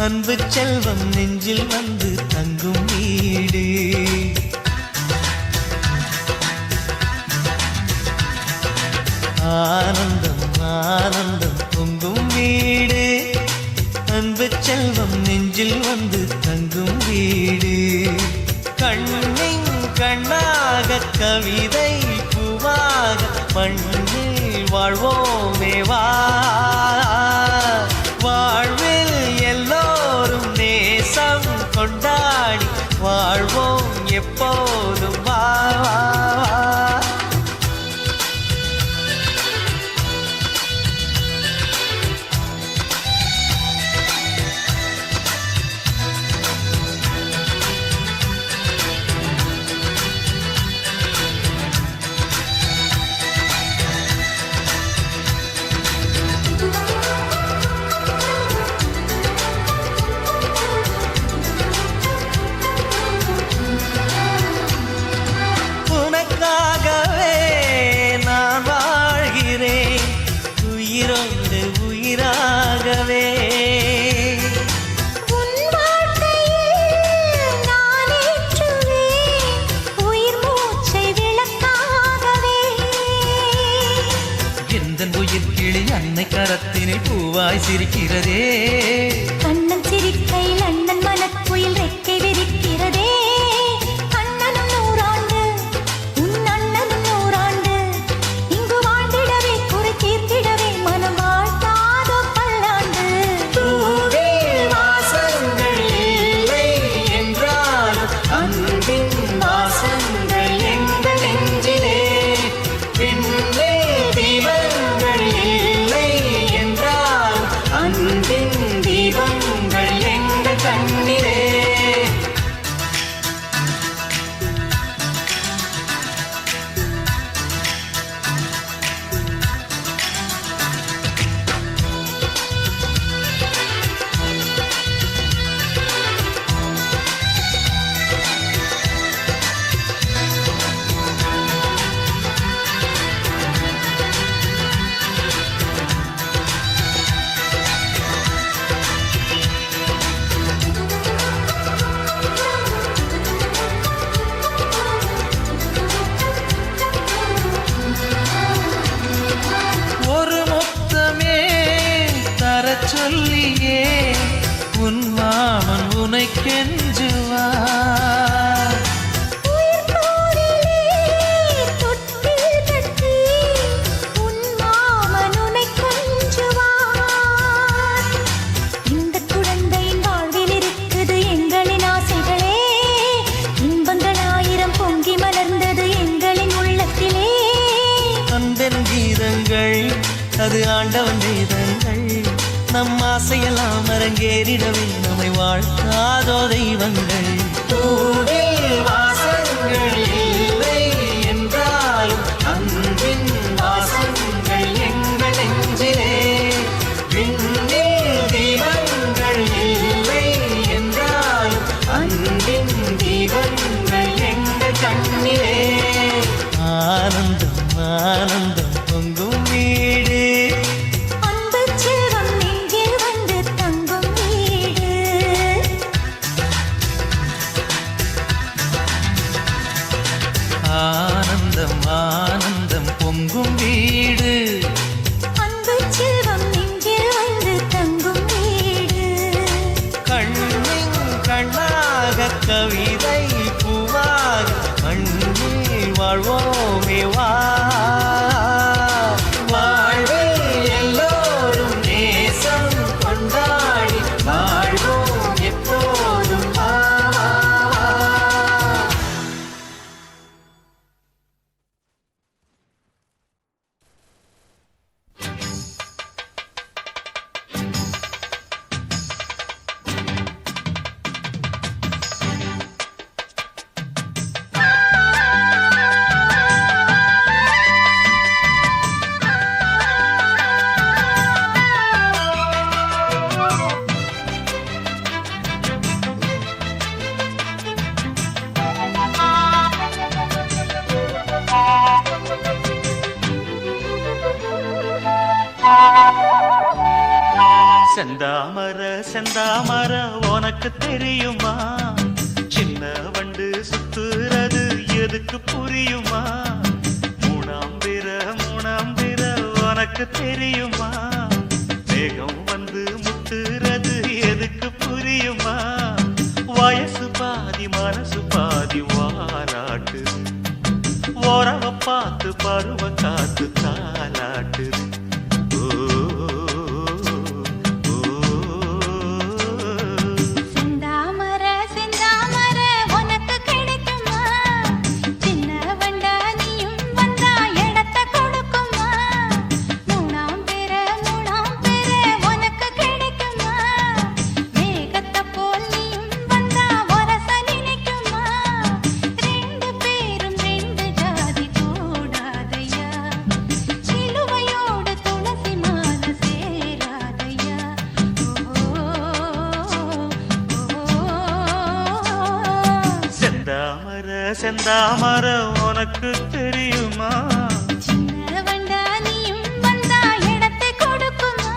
அன்பு செல்வம் நெஞ்சில் வந்து தங்கும் வீடு. ஆனந்தம் ஆனந்தம் பொங்கும் வீடு. அன்பு செல்வம் நெஞ்சில் வந்து தங்கும் வீடு. கண்ணின் கண்ணாக கவிதை பூவாக மண்ணில் வாழ்வோமே வா. வாழ்வில் எல்லோரும் நேசம் கொண்டாடி வாழ்வோம் எப்போதும் வா. உனக்காகவே நான் வாழ்கிறேன் உயிரோடு உயிராகவே. உன் வாழ்க்கையில் நான் ஏற்றுவேன் உயிர் மூச்சை விளக்காகவே. எந்தன் உயிர் கிளி அன்னை கரத்தினில் பூவாய் சிரிக்கிறதே. கண்ணன் சிரிக்கையில் அண்ணன் மனக்குயில் ரெக்கை விரிக்கிறதே. அண்ணனும் நூறாண்டு உன் அண்ணனும் நூறாண்டு இங்கு வாழ்ந்திடவே குறை தீர்த்திடவே மனம் வாழ்த்தாதோ பல்லாண்டு. பூவில் வாசங்கள் இல்லை என்றாலும் அன்பின் வாசங்கள் எங்கள் நெஞ்சிலே. பின்னே தீபங்கள் இல்லை என்றால் அன்பின் தீபங்கள் எங்கள் கண்ணிலே. ஒரு முத்தமே தரச் சொல்லியே உன் மாமன் உனை கெஞ்சுவார். உயிர் தோளிலே தொட்டில் கட்டி உன் மாமன் உன்னை கொஞ்சுவார். இந்த குழந்தையின் வாழ்வில் இருக்குது எங்களின் ஆசைகளே. இன்பங்கள் ஆயிரம் பொங்கி மலர்ந்தது எங்களின் உள்ளத்திலே. அன்பென் கீதங்கள் அது ஆண்டவன் வேதங்கள். நம் ஆசையெல்லாம் அரங்கேறிடவே நம்மை வாழ்த்தாதோ தெய்வங்கள். பூவில் வாசங்கள் இல்லை என்றாலும் அன்பின் வாசங்கள் எங்கள் நெஞ்சிலே. விண்ணில் தீபங்கள் இல்லை என்றாலும் அன்பின் தீபங்கள் எங்கள் கண்ணிலே. ஆனந்தம் ஆனந்தம் பொங்கும் வீடு. அன்பு செல்வம் நெஞ்சில் வந்து தங்கும் வீடு. ஆனந்தம் ஆனந்தம் பொங்கும் வீடு. அன்பு செல்வம் நெஞ்சில் வந்து தங்கும் வீடு. கண்ணின் கண்ணாக கவிதை பூவாக மண்ணில் வாழ்வோமே வா. வாழ்வில் எல்லோரும் நேசம் கொண்டாடி வாழ்வோம் எப்போதும் வா. செந்தாமர செந்தாமர உனக்கு தெரியுமா? சின்ன வண்டு சுத்துறது எதுக்கு புரியுமா? மூணாம்பிர உனக்கு தெரியுமா? வேகம் வந்து முத்துறது எதுக்கு புரியுமா? வயசு பாதி மனசு பாதி வாராட்டு, உறவ பார்த்து பருவ காத்து தாலாட்டுது. செந்தாமர உனக்கு தெரியுமா? சின்ன வண்டா நீயும் வந்தா இடத்தை கொடுக்குமா?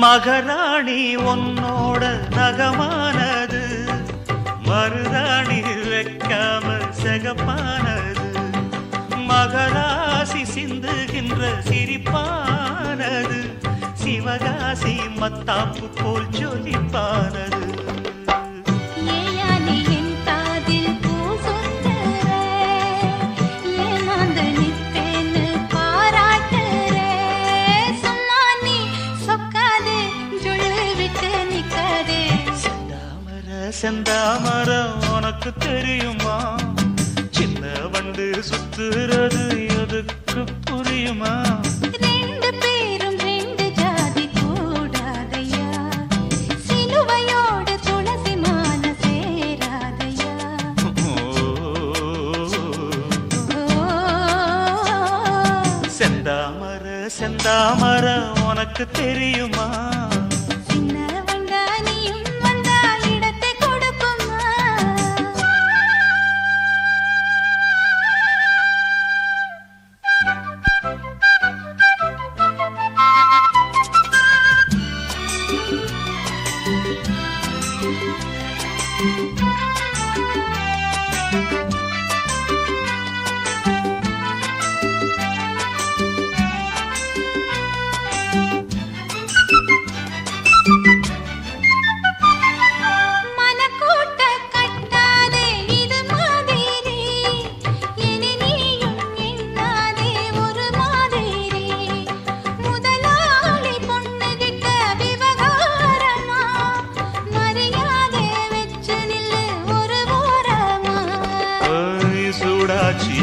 மகராணி உன்னோட நகமானது, மருதாணி வைக்காம செகப்பானது. மகராசி சிந்துகின்ற சிரிப்பானது, சிவகாசி மத்தாப்பு போல் ஜொலிப்பானது. செந்தாமர உனக்கு தெரியுமா? சின்ன வண்டு சுத்துறது எதுக்கு புரியுமா? ரெண்டு பேரும் ரெண்டு ஜாதி கூடாதையா, சிலுவையோடு துளசி மாலை சேராதையா. செந்தாமர உனக்கு தெரியுமா?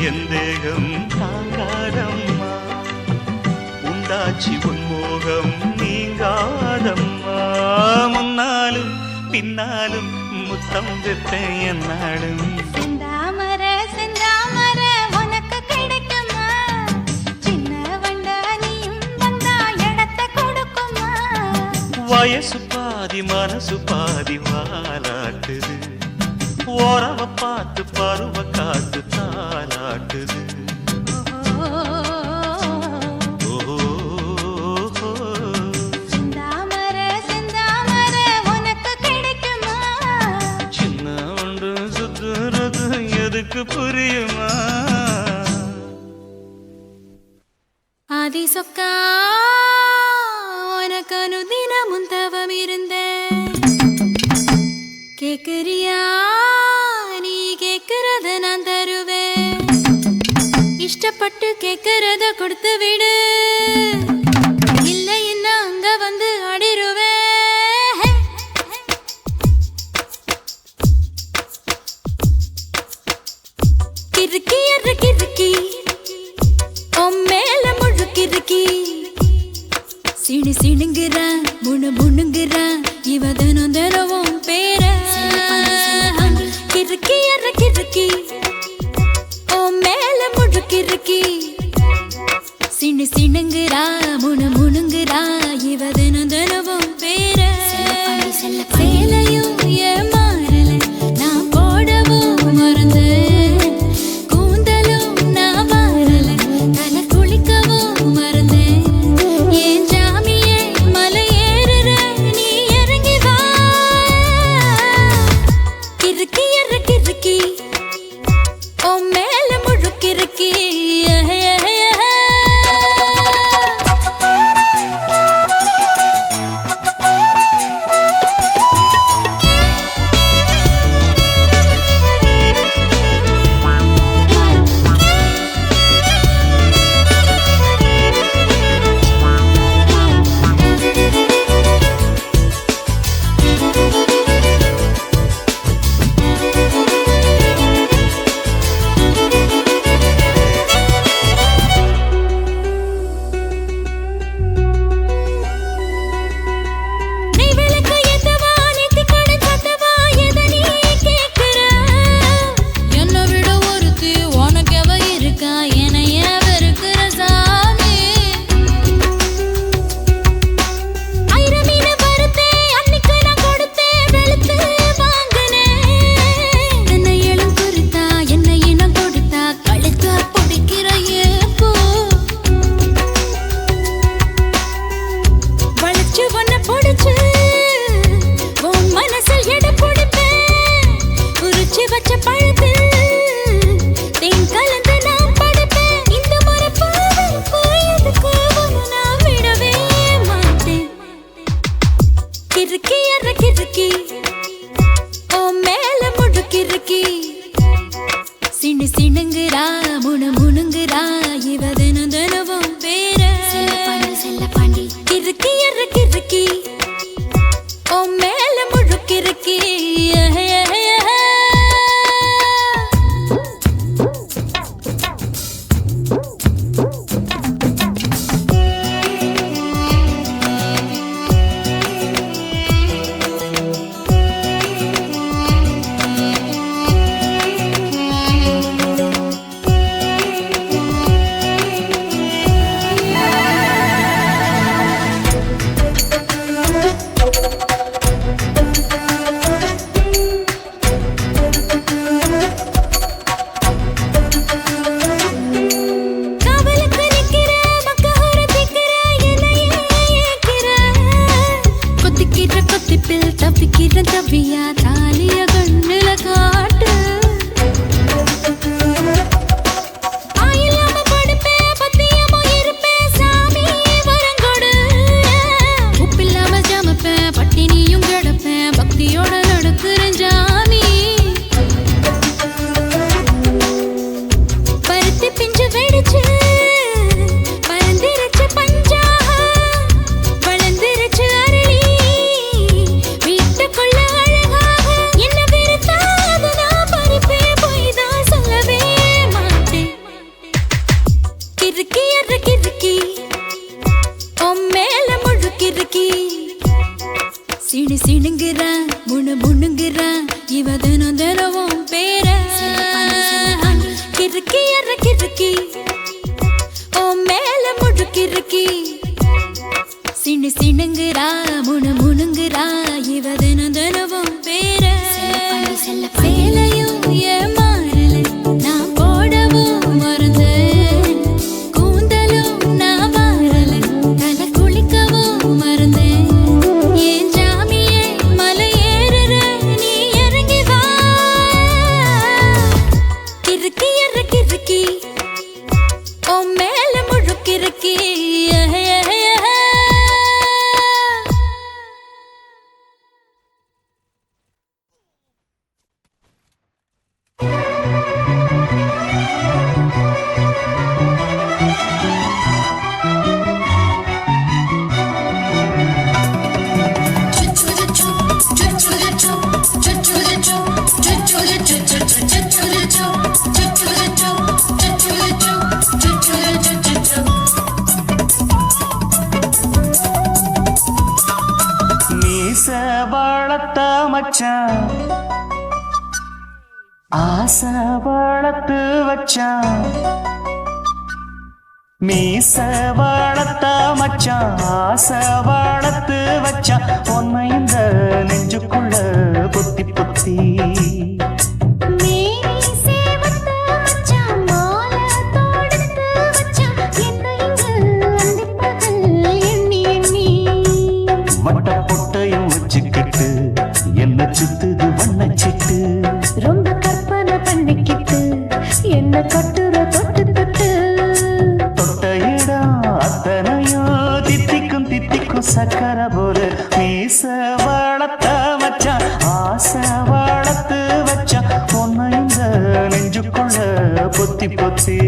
எந்தேகம் தாங்காதம்மா, உண்டாச்சி உன்மோகம் நீங்காதம்மா. முன்னாலும் பின்னாலும் முத்தம் வைப்பேன் என்னாடும். செந்தாமர உனக்கு கிடைக்குமா? சின்ன வண்டா நீயும் வந்தா இடத்தை கொடுக்குமா? வயசு பாதி மனசு பாதி வாலாட்டுது, உறவ பார்த்து பருவ காத்து தாலாட்டுது. செந்தாமர உனக்கு கிடைக்குமா? சின்ன ஒன்று சுத்துறது எதுக்கு புரியுமா? ஆதி சொக்கா உனக்கு அனுதினமும் தவம் இருந்த கேக்குறியா? நீ கேக்குறத நான் தருவேன், இஷ்டப்பட்டு கேக்குறத கொடுத்து விடு, இல்லை என்ன அங்க வந்து அடிருவேன். கிறுக்கி கிறுக்கி மேல முழுக்கிறுக்கி சிணுங்குறான் முணுங்குறான் இவ தினம் தினமும் பேர சிடு சிணுங்குறா முணு முணுங்குறா இவ தினம் தினமும் பேர செல்ல பாண்டி கிறுக்கி எற கிறுக்கி ஓ மேல முழுக்கிறுக்கி தவியா தாலிய கண்ணுல காட்டு ஆயில்லாம படுப்பே பத்தியமோ இருப்பே சாமி வரங்கொடு உப்பில்லாம ஜமப்பே பட்டினியும் கிடப்பே பக்தியோட நடத்துறேன் ஜாமி பருத்தி பிஞ்சு வெடிச்சு பறந்திருச்சு பஞ்சா வளர்ந்திருச்சு அரளி வீட்டுக்குள்ள அழகாக என்ன வெறுத்தாது நான் பறிப்பே போய் தான் சொல்லவே மாட்டேன் கிறுக்கி எற கிறுக்கி மேல முழு கிறுக்கி சிடு சிணுங்குறா முணு முணுங்குறா இவ தினம் தினமும் பேர கிறுக்கி எற கிறுக்கி மேல முழு கிறுக்கி சிடு சிணுங்குறா முணு முணுங்குறா இவ தினம் தினமும் பேர சேலையும் ஏமாறல நான் போடவும் மறந்தேன் கூந்தலும் நான் வாரல தலை குளிக்கவும் மறந்தேன் ஏன் ஜாமியே மலை ஏறுற நீ இறங்கி வா கிறுக்கி எற கிறுக்கி மேல முழு கிறுக்கி மீச வளர்த்த மச்சான் ஆசை வளர்த்து வச்சான் மீச வளர்த்த மச்சான் ஆசை வளர்த்து வச்சான் உன்னை இந்த நெஞ்சுக்குள்ள பொத்தி பொத்தி வட்ட பொட்டையும் வச்சுக்கிட்டு என்ன சுத்துது வண்ணச்சிட்டு ரொம்ப கற்பனை பண்ணிக்கிட்டு என்ன கட்டுற தொட்டு தொட்டு தொட்ட இடம் அத்தனையும் தித்திக்கும் தித்திக்கும் சக்கர போல மீச வளர்த்த மச்சான் ஆசை வளர்த்து வச்சான் உன்னை இந்த நெஞ்சுக்குள்ள பொத்தி பொத்தி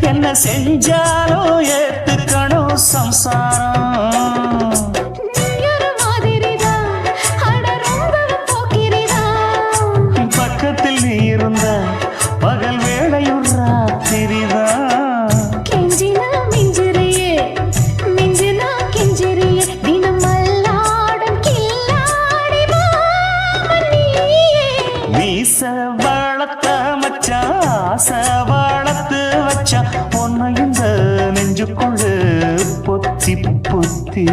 என்ன செஞ்சாலும் ஏத்துக்கணும் சம்சாரம் நீ ஒரு மாதிரிதான் அட ரொம்ப ஆசை வளர்த்து வச்சா உன்னை இந்த நெஞ்சுக்குள்ள பொத்தி பொத்தி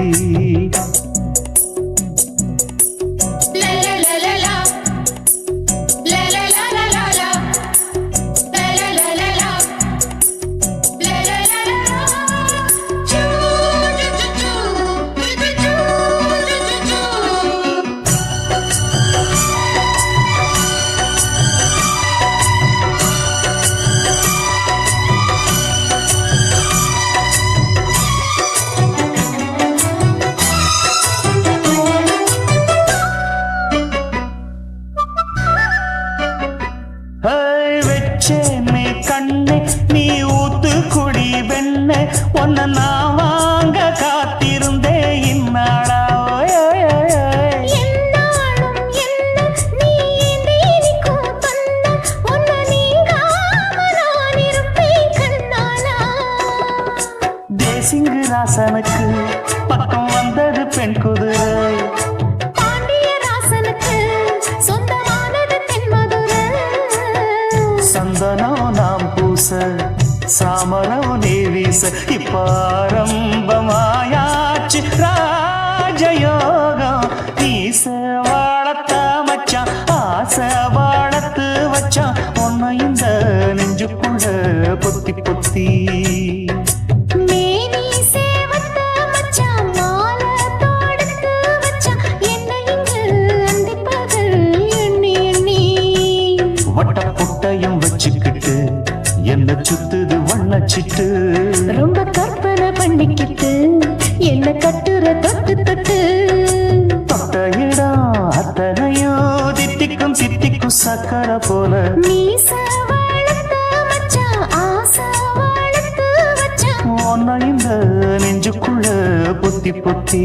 வச்சேனே கண்ணே நீ ஊத்து குடி வெண்ணே உன்னை நான் வாங்க காத்திருந்தே இந்நாளா தேசிங்கு ராசனுக்கு பக்கம் வந்தது பெண் குதிரை சந்தனம் நாம் பூச சாமரம் நீ வீச இப்பாரம்பமாயாச்சு ராஜயோகம் ஈச வாழத்த மச்சான் ஆசை வாழத்து வச்சான் உன்னை இந்த நெஞ்சுக்குள்ள பொத்தி பொத்தி வட்டப்புட்டையும் வச்சுக்கிட்டு என்ன சுத்துது வண்ணச்சிட்டு ரொம்ப கற்பனை பண்ணிக்கிட்டு என்ன கட்டுற தொட்டு தொட்டு தொட்ட இடம் அத்தனையோ தித்திக்கும் சித்திக்கும் சக்கரை போல உன்னை இந்த நெஞ்சுக்குள்ள பொத்தி பொத்தி